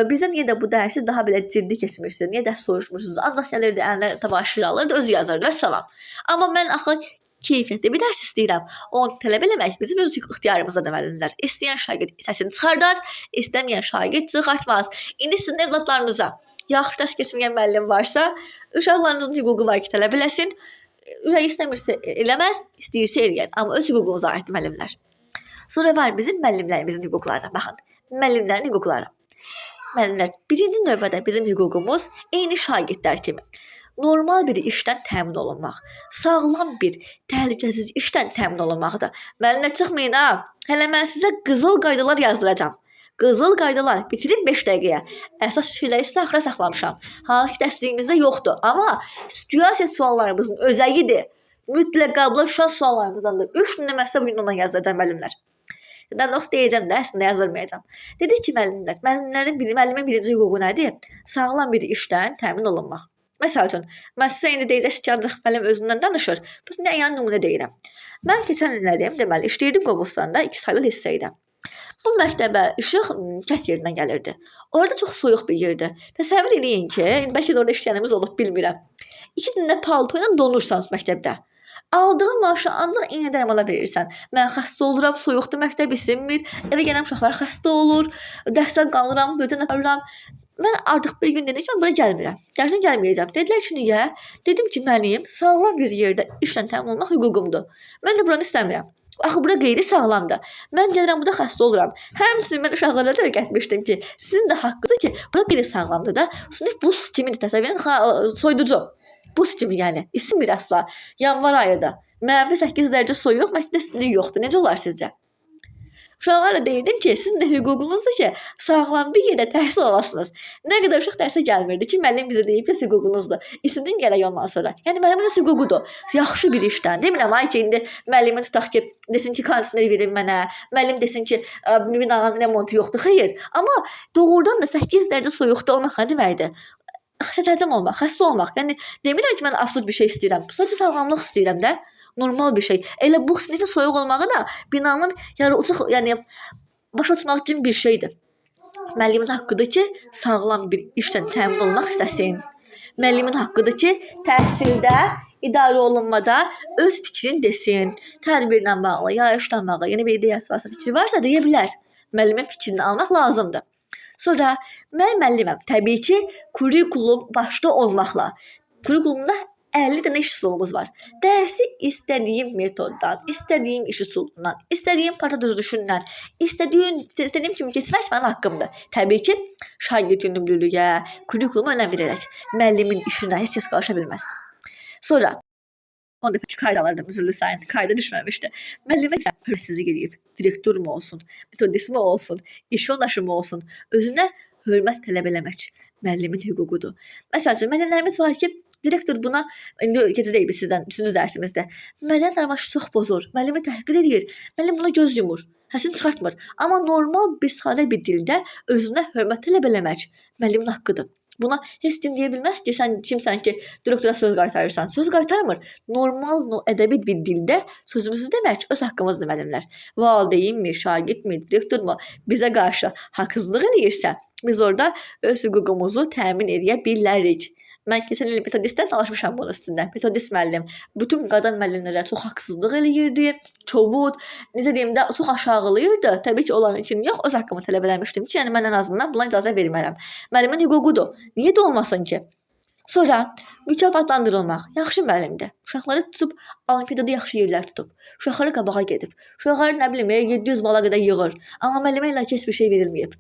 bizə niyə də bu dərsi daha belə ciddi keçmirsiniz? Niyə dərs soruşmursunuz? Ancaq gəlirdi, əlinə təbaşir alırdı, özü yazırdı və salam. Amma mən axı keyfiyyətli bir dərs istəyirəm. Onu tələb eləmək bizim öz ixtiyarımızdadır müəllimlər. İstəyən şagird səsini çıxardar, istəməyən şagird çıxartmaz. İndi sizin evladlarınıza yaxşı dərs keçməyən müəllim varsa, uşaqlarınızın hüququ var ki, tələb eləsin. Ürək istəmirsə eləməz, istəyirsə eləyər. Amma öz hüququmuza aiddir müəllimlər. Sonra var bizim müəllimlərimizin hüquqları. Baxın, müəllimlərin hüquqları. Müəllimlər, birinci növbədə bizim hüququmuz eyni şagirdlər kimi normal bir işdən təmin olunmaq, sağlam bir, təhlükəsiz işdən təmin olunmaqdır. Müəllimlər çıxmayın ha. Hələ mən sizə qızıl qaydalar yazdıracağam. Qızıl qaydalar bitirin 5 dəqiqəyə. Əsas şeyləri isə axıra saxlamışam. Halbuki dərsligimizdə yoxdur. Amma situasiya suallarımızın özəyidir. Mütləq qabla şans suallarımızdandır. 3 nömrəsə bugün ona yazdıracağam müəllimlər. Dənos deyəcəm də, əslində yazdırmayacağam. Dedi ki, müəllimin birinci hüququ nədir? Sağlam bir işdən təmin olunmaq. Məsəl üçün, mən sizə indi deyəcəksiniz ki, ancaq müəllim özündən danışır. Bu nə yəni nümunə deyirəm. Mən keçən illərim, deməli, işləyirdim Qobustanda 2 saylı liseydə. Bu məktəbə işıq kət yerindən gəlirdi. Orada çox soyuq bir yerdir. Təsəvvür edin ki, bəlkə də orada işləyənimiz olub, bilmirəm. 2 dənə palto ilə donursanız məktəbdə. Aldığın maaşı ancaq iynə dərmana verirsən. Mən xəstə oluram, soyuqdur, məktəb isinmir, evə gələn uşaqlar xəstə olur, dərsdən qalıram, bötən aparıram. Mən artıq bir gün dedim ki, mən buna gəlmirəm. Dərsə gəlməyəcəm. Dedilər ki, niyə? Dedim ki, mənim sağlam bir yerdə işlə təmin olmaq hüququmdur. Mən də buranı istəmirəm. Axı bura qeyri sağlamdır. Mən gəlirəm, burada xəstə oluram. Həmçinin mən uşaqlara da öyrətmişdim ki, sizin də haqqınızdır ki, bura qeyri sağlamdır da. Sinif buz kimidir, təsəvvür edin, soyuducu. Buz kimi yəni, isinmir əsla. Yanvar ayıdır. -8 dərəcə soyuq, məktəbdə istilik yoxdur. Necə olar sizcə? Uşaqlara deyirdim ki, sizin də hüququnuzdur ki, sağlam bir yerdə təhsil alasınız. Nə qədər uşaq dərsə gəlmirdi ki, müəllim bizə deyib ki, sizin İstidin gələk ondan sonra. Yəni müəllimin hüququdur. Yaxşı bir işdən. Demirəm ay ki, indi müəllimin tutaq ki, desin ki, kondisner verin mənə. Müəllim desin ki, binanın remontu yoxdur. Xeyr. Amma doğrudan da 8 dərəcə soyuqda olmaq nə deməkdir? Xəstələcəm olmaq, xəstə olmaq. Yəni demirəm ki, mən absurd bir şey istəyirəm. Sadəcə sağlamlıq istəyirəm də. Normal bir şey. Elə bu sinifin soyuq olmağı da binanın yarıuçuq, yəni başa düşmək üçün bir şeydir. Müəllimin haqqıdır ki, sağlam bir işdən təmin olmaq istəsin. Müəllimin haqqıdır ki, təhsildə, idarə olunmada öz fikrini desin. Tədbirlə bağlı, yayışla bağlı, yeni bir ideyası varsa, fikri varsa deyə bilər. Müəllimin fikrini almaq lazımdır. Sonra mən müəlliməm. Təbii ki, kurikulum başda olmaqla. Kurikulumda 50 dənə iş üsulumuz var. Dərsi istədiyim metoddan, istədiyim iş üsulundan, istədiyim parta düzülüşündən, istədiyim kimi keçmək mənim haqqımdır. Təbii ki, şagird yönümlülüyə, kurikuluma önəm verərək müəllimin işinə heç kəs qarışa bilməz. Sonra onda qaydalarda müzürlü sayın, qayda düşməmişdi. Müəllimə hörmətsizlik edib, direktor mu olsun, metodist mi olsun, iş yoldaşı mı olsun, özünə hörmət tələb eləmək müəllimin hüququdur. Məsəl üçün, müəllimlərimiz var ki, direktor buna, indi keçəcək biz sizdən 3-cü dərsimizdə, müəllim davranışı çox pozur, müəllimi təhqir edir, müəllim buna göz yumur, səsini çıxartmır. Amma normal bir sadə bir dildə özünə hörmət tələb eləmək müəllimin haqqıdır. Buna heç kim deyə bilməz ki, sən kimsən ki, direktora söz qaytarırsan. Söz qaytarmır. Normal, ədəbi bir dildə sözümüzü demək öz haqqımızdır müəllimlər. Valideynmi, şagirdmi, direktormu bizə qarşı haqsızlıq eləyirsə, biz orada öz hüququmuzu təmin edə bilərik. Mən keçən il metodistdən danışmışam bunun üstündə. Metodist müəllim bütün qadın müəllimlərə çox haqsızlıq eləyirdi, çobud, necə deyim də, çox aşağılayırdı. Təbii ki, onların üçün yox, öz haqqımı tələb eləmişdim ki, yəni mən ən azından buna icazə vermərəm. Müəllimin hüququdur. Niyə də olmasın ki? Sonra mükafatlandırılmaq. Yaxşı müəllimdir. Uşaqları tutub olimpiadada yaxşı yerlər tutub. Uşaqları qabağa gedib. Uşaqları nə bilim 700 bala qədər yığır. Amma müəllimə ilə heç bir şey verilməyib.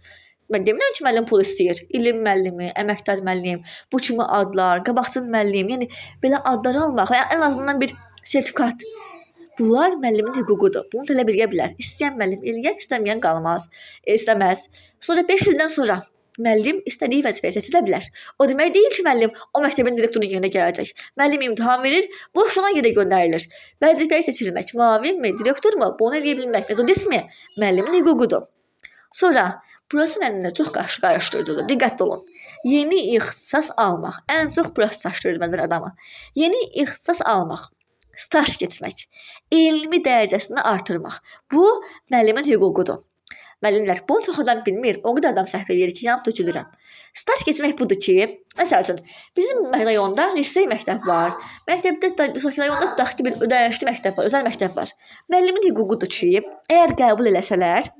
Mən demirəm ki, müəllim pul istəyir. İlim müəllimi, əməkdar müəllim, bu kimi adlar, qabaqcıl müəllim, yəni belə adları almaq, yəni ən azından bir sertifikat. Bunlar müəllimin hüququdur. Bunu tələb edə bilər. İstəyən müəllim eləyər, istəməyən qalmaz, istəməz. Sonra 5 ildən sonra müəllim istədiyi vəzifəyə seçilə bilər. O demək deyil ki, müəllim o məktəbin direktorunun yerinə gələcək. Müəllim imtahan verir, boşuna yerə göndərilir. Vəzifəyə seçilmək müavinmi, direktormu, bunu eləyə bilmək metodistmi müəllimin hüququdur. Sonra burası məndən çox qarışdırıcıdır. Diqqətli olun. Yeni ixtisas almaq ən çox burası çaşdırır məndən adamı. Yeni ixtisas almaq, staj keçmək, elmi dərəcəsini artırmaq. Bu müəllimin hüququdur. Müəllimlər, bunu çox adam bilmir. O qədər adam səhv edir ki, yanıb tökülürəm. Staj keçmək budur ki, məsəl üçün, bizim rayonda lisey məktəb var. Məktəbdə rayonda daxili bir ödənişli məktəb var, özəl məktəb var. Müəllimin hüququdur ki, əgər qəbul eləsələr,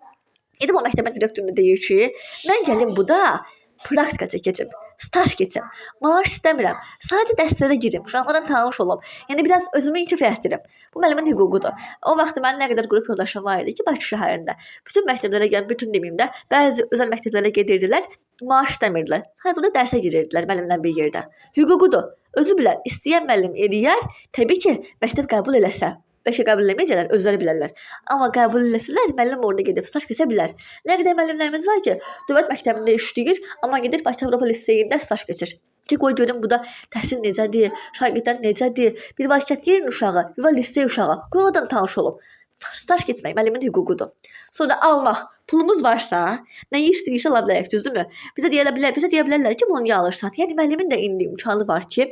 edib o məktəbin direktoruna deyir ki, mən gəlim bu da praktika çəkəcəm, staj keçəm, maaş istəmirəm, sadəcə dərslərə girim, uşaqlarla tanış olum, yəni biraz özümü inkişaf etdirim. Bu müəllimin hüququdur. O vaxt mənim nə qədər qrup yoldaşım var idi ki, Bakı şəhərində. Bütün məktəblərə gəlib, bütün deməyim də, bəzi özəl məktəblərə gedirdilər, maaş istəmirdilər. Sadəcə orada dərsə girirdilər müəllimlə bir yerdə. Hüququdur. Özü bilər, istəyən müəllim eləyər, təbii ki, məktəb qəbul eləsə. Bəlkə qəbul eləməyəcəklər, özləri bilərlər. Amma qəbul eləsələr, müəllim orada gedib staj keçə bilər. Nə qədər müəllimlərimiz var ki, dövlət məktəbində işləyir, amma gedir Bakı Avropa liseyində staj keçir. Ki qoy görüm bu da təhsil necədir, şagirdlər necədir, bir var kənd uşağı, bir var lisey uşağı. Qoy oradan tanış olub. Staj keçmək müəllimin hüququdur. Sonra almaq, pulumuz varsa, nəyi istəyirsə ala bilərik, düzdürmü? Bizə deyə bilərlər ki, bunu niyə alırsan? Yəni müəllimin də indi imkanı var ki,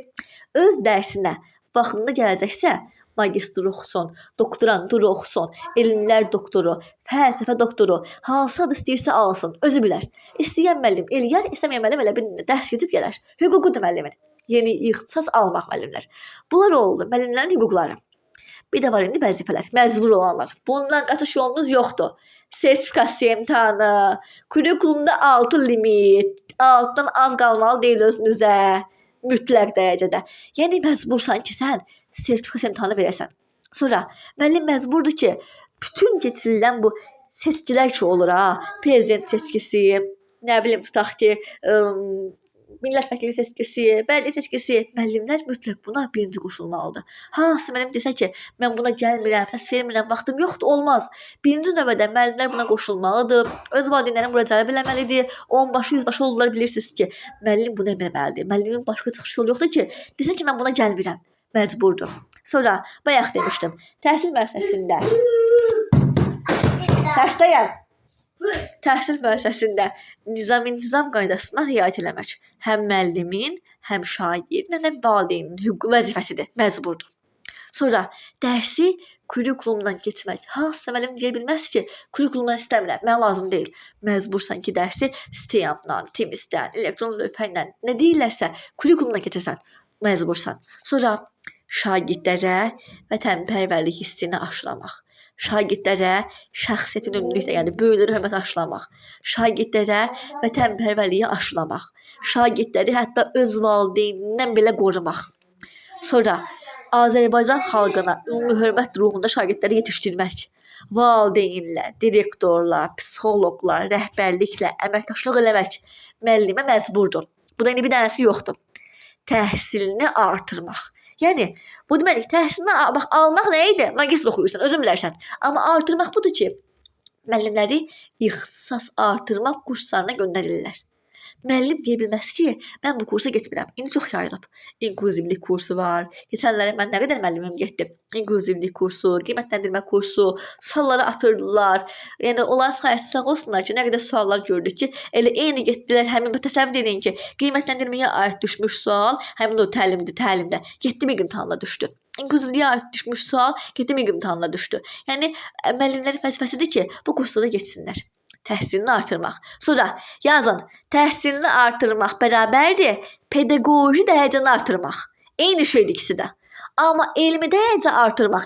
öz dərsinə vaxtında gələcəksə, magistr oxusun, doktorantur oxusun, elmlər doktoru, fəlsəfə doktoru, hansı adı istəyirsə alsın, özü bilər. İstəyən müəllim eləyər, istəməyən müəllim elə bir dərs keçib gələr. Hüququdur müəllimin. Yeni ixtisas almaq müəllimlər. Bunlar oldu, müəllimlərin hüquqları. Bir də var indi vəzifələr, məcbur olanlar. Bundan qaçış yolunuz yoxdur. Sertifikasiya imtahanı, kurikulumda 6 limit, altdan az qalmalı deyil özünüzə, mütləq dərəcədə. Yəni məcbursan ki, sən sertifikasiya imtahanı verəsən. Sonra müəllim məcburdur ki, bütün keçirilən bu seçkilər ki olur ha, prezident seçkisi, nə bilim tutaq ki, millət vəkili seçkisi, bələdiyyə seçkisi, müəllimlər mütləq buna birinci qoşulmalıdır. Hansı müəllim desə ki, mən buna gəlmirəm, səs vermirəm, vaxtım yoxdur, olmaz. Birinci növbədə müəllimlər buna qoşulmalıdır, öz valideynlərin müraciət eləməlidir, 10 başı, 100 başı olurlar, bilirsiniz ki, müəllim bunu etməlidir. Müəllimin başqa çıxış yolu yoxdur ki, desin ki, mən buna gəlmirəm. Məcburdur. Sonra bayaq demişdim, təhsil müəssisəsində təhsil müəssisəsində nizam qaydasına riayət eləmək həm müəllimin, həm şagirdin, həm valideynin hüquqi vəzifəsidir, məcburdur. Sonra dərsi kurikulumdan keçmək. Hansısa müəllim deyə bilməz ki, kurikulumdan istəmirəm, mənə lazım deyil. Məcbursan ki, dərsi STEAM-dan, TIMS-dən, elektron lövhə ilə nə deyirlərsə, kurikulumdan keçəsən. Məcbursan. Sonra şagirdlərə vətənpərvərlik hissini aşılamaq. Şagirdlərə şəxsiyyətin ümumilikdə, yəni böyüklərə hörmət aşılamaq. Şagirdlərə vətənpərvərliyi aşılamaq. Şagirdləri hətta öz valideynindən belə qorumaq. Sonra Azərbaycan xalqına ümumi hörmət ruhunda şagirdləri yetişdirmək. Valideynlə, direktorla, psixoloqla, rəhbərliklə əməkdaşlıq eləmək müəllimə məcburdur. Buna indi bir dənəsi yoxdur. Təhsilini artırmaq. Yəni, bu deməli, təhsilini almaq nə idi? Magistr oxuyursan, özün bilərsən. Amma artırmaq budur ki, müəllimləri ixtisas artırmaq kurslarına göndərirlər. Müəllim deyə bilməz ki, mən bu kursa getmirəm. İndi çox yayılıb. İnklüzivlik kursu var. Keçənləri mən nə qədər müəllimim getdim. İnklüzivlik kursu, qiymətləndirmə kursu, sualları atırdılar. Yəni, onlar sayəsi sağ olsunlar ki, nə qədər suallar gördük ki, elə eyni getdilər, həmin təsəvvür edin ki, qiymətləndirməyə aid düşmüş sual, həmin o təlimdə, getdi mi imtahanla düşdü. İnklüzivliyə aid düşmüş sual, getdi mi imtahanla düşdü. Yəni, müəllimlərin vəzifəsidir ki, bu kursda da geçsinlər. Təhsilini artırmaq. Sonra yazın, təhsilini artırmaq bərabərdir pedaqoji dərəcəni artırmaq. Eyni şeydir ikisi də. Amma elmi dərəcə artırmaq,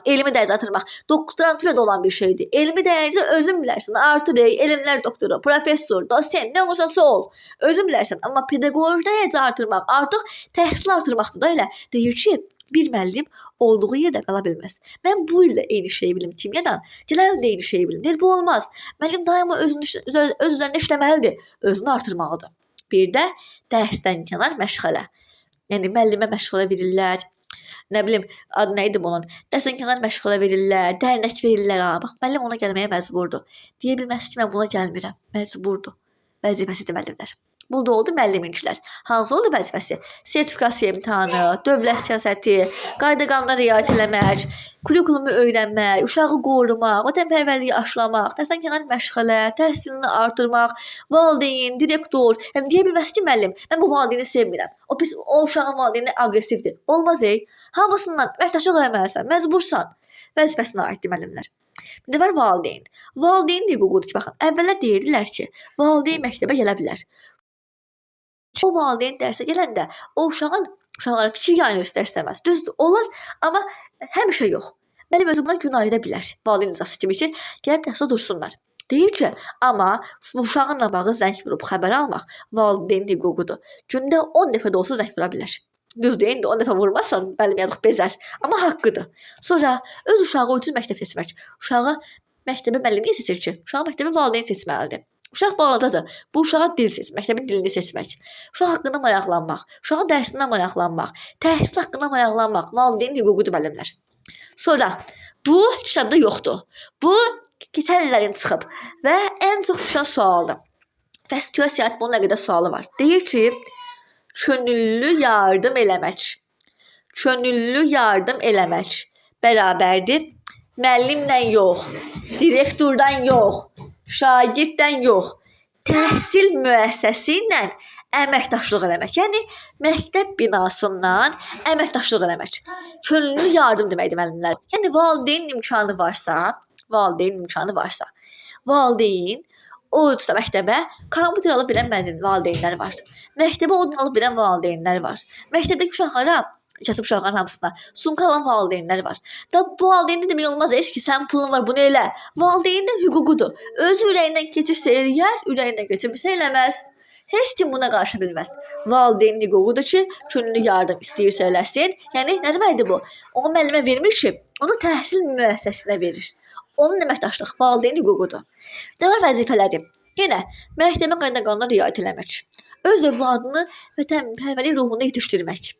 doktorantura da olan bir şeydir. Elmi dərəcə özün bilərsən, artır, elmlər doktoru, professor, dosent, nə olursa ol. Özün bilərsən, amma pedaqoji dərəcə artırmaq artıq təhsil artırmaqdır da elə. Deyir ki, bir müəllim olduğu yerdə qala bilməz. Mən bu il də eyni şeyi bilim kimyadan, gələn də eyni şeyi bilim. Deyir, bu olmaz. Müəllim daima öz üzərində işləməlidir, özünü artırmalıdır. Bir də dərsdən kənar məşğələ. Yəni müəllimə məşğələ verirlər. Nə bilim, adı nə idi bunun? Dərsdən kənar məşğələ verirlər, dərnək verirlər. Bax, müəllim ona gəlməyə məcburdur. Deyə bilməz ki, mən buna gəlmirəm. Məcburdur. Vəzifəsidir müəllimlər. Bu da oldu müəlliminçilər. Hansı oldu vəzifəsi? Sertifikasiya imtahanı, dövlət siyasəti, qayda-qanuna riayət eləmək, kurikulumu öyrənmək, uşağı qorumaq, vətənpərvərliyi aşılamaq, dərsdən kənar məşğələ, təhsilini artırmaq, valideyn, direktor. Yəni deyə bilməz ki, müəllim, mən bu valideyni sevmirəm. O uşağın valideyni aqressivdir. Olmaz hamısından vətəndaşlıq eləməlisən, məcbursan. Vəzifəsinə aiddir müəllimlər. Bir də var valideyn. Valideyn hüququdur ki, baxın, əvvəllər deyirdilər ki, valideyn məktəbə gələ bilər. O valideyn dərsə gələndə o uşaqların kiçik yayınır istər-istəməz. Düzdür, olar, amma həmişə yox. Müəllim özü buna günah edə bilər. Valideyn icazəsi kimi ki, gəlib dərsdə dursunlar. Deyir ki, amma uşağınla bağlı zəng vurub xəbər almaq valideyn hüququdur. Gündə 10 dəfə də olsa zəng vura bilər. Düzdür, indi 10 dəfə vurmasan, müəllim yazıq bezər. Amma haqqıdır. Sonra öz uşağı üçün məktəb seçmək. Uşağı məktəbə müəllim niyə seçir ki? Uşağı məktəbə valideyn seçməlidir. Uşaq balacadır. Bu uşağa dil seç, məktəbin dilini seçmək. Uşaq haqqında maraqlanmaq, uşağın dərsindən maraqlanmaq, təhsil haqqında maraqlanmaq valideyn hüququdur müəllimlər. Sonra bu kitabda yoxdur. Bu keçən illərin çıxıb və ən çox düşən sualdır. Və situasiya bununla qədər sualı var. Deyir ki, könüllü yardım eləmək. Könüllü yardım eləmək bərabərdir müəllimlə yox, direktordan yox, şagirddən yox, təhsil müəssisəsi ilə əməkdaşlıq eləmək. Yəni, məktəb binasından əməkdaşlıq eləmək. Könüllü yardım deməkdir müəllimlər. Yəni, valideyn imkanı varsa, valideyn o məktəbə kompüter alıb verən valideynlər var. Məktəbə odun alıb verən valideynlər var. Məktəbdəki uşaqlara, kasıb uşaqların hamısına sumka alan valideynlər var. Da bu valideyn demək olmaz ki, sən pulun var, bunu elə. Valideynin hüququdur. Özü ürəyindən keçirsə eləyər, ürəyindən keçirsə eləməz. Heç kim buna qarşı bilməz. Valideynin hüququdur ki, könüllü yardım istəyirsə eləsin. Yəni, nə deməkdir bu? Onu müəllimə vermir ki, onu təhsil müəssisəsinə verir. Onun əməkdaşlıq valideyn hüququdur. Nə var vəzifələri? Yenə, məktəbə qayda-qanuna riayət eləmək. Öz övladını vətənpərvərlik ruhunu yetişdirmək.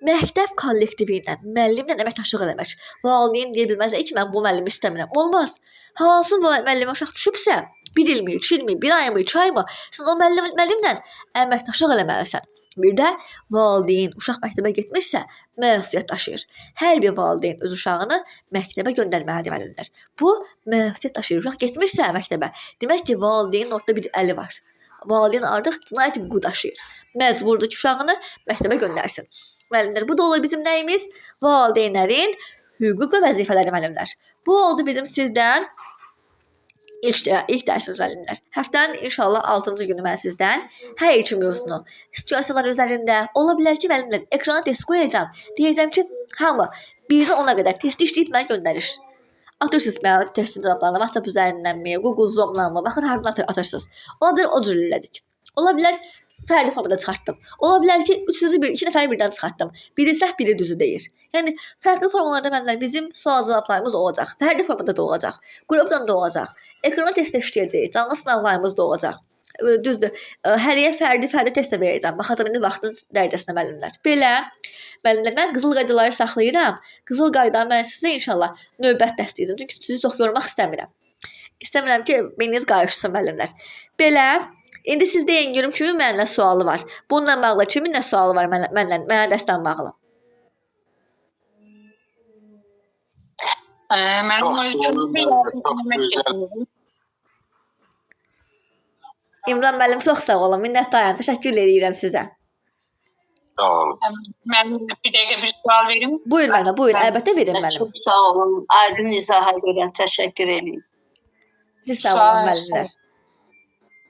Məktəb kollektivi ilə, müəllimlə əməkdaşlıq eləmək. Valideyn deyə bilməz ki, mən bu müəllimi istəmirəm. Olmaz. Hansı müəllimə uşaq düşübsə, 1 ilmi, 3 ilmi, 1 ayımı, 2 ayımı, sən o müəllimlə əməkdaşlıq eləməlisən. Bir də valideyn uşaq məktəbə getmişsə, məsuliyyət daşıyır. Hər bir valideyn öz uşağını məktəbə göndərməlidir müəllimlər. Bu, məsuliyyət daşıyır. Uşaq getmişsə məktəbə, demək ki, valideynin ortada bir əli var. Valideyn artıq cinayət hüququ daşıyır. Məcburdur ki, uşağını məktəbə göndərsin. Müəllimlər, bu da olur bizim nəyimiz? Valideynlərin hüquq və vəzifələri müəllimlər. Bu oldu bizim sizdən ilk dərsimiz müəllimlər. Həftənin inşallah 6-cı günü mən sizdən hər iki mövzunu, situasiyalar üzərində ola bilər ki, müəllimlər, ekrana test qoyacağam. Deyəcəm ki, hamı 1-dən 10-a qədər testi işləyib mən göndərir. Atırsınız mənə testin cavablarını WhatsApp üzərindənmi, Google Zoom-lanmı, baxın haradan atırsınız. Ola bilər o cür elədik. Ola bilər fərdi formada çıxartdım. Ola bilər ki, 2 nəfəri birdən çıxartdım. Biri səhv, biri düzü deyir. Yəni, fərqli formalarda müəllimlər bizim sual cavablarımız olacaq. Fərdi formada da olacaq. Qrupdan da olacaq. Ekrana test işləyəcək. Canlı sınavlarımız da olacaq. Düzdür. Həriyə fərdi test də verəcəm. Baxacam indi vaxtın dərəcəsinə müəllimlər. Belə, müəllimlər, mən qızıl qaydaları saxlayıram. Qızıl qaydanı mən sizə inşallah növbət dəstəyəcəm. Çünki sizi çox yormaq istəmirəm. İstəmirəm ki, beyniniz qarışsın müəllimlər. Belə, indi siz deyin görüm kimin mənlə sualı var. Bununla bağlı kimin nə sualı var mənə dəstən bağlı? İmran müəllim, çox sağ olun. Minnətdaram. Təşəkkür edirəm sizə. Sağ olun. Mən bir dəqiqə bir sual verim. Buyur mənə, buyur. Əlbəttə verin müəllim. Çox sağ olun. Aydın izaha görə təşəkkür edirəm. Siz sağ olun müəllimlər.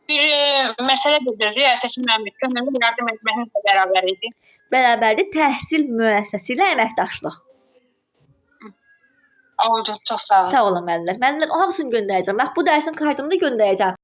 Bir məsələ dediniz, ertəsi müəllim köhnəmin yardım etməklə bərabər idi. Bərabərdə təhsil müəssisəsi ilə əməkdaşlıq. Oldu, çox sağ olun. Sağ olun müəllimlər. Müəllimlər o hamısını göndərəcəm. Bax bu dərsin kaydını da göndərəcəm.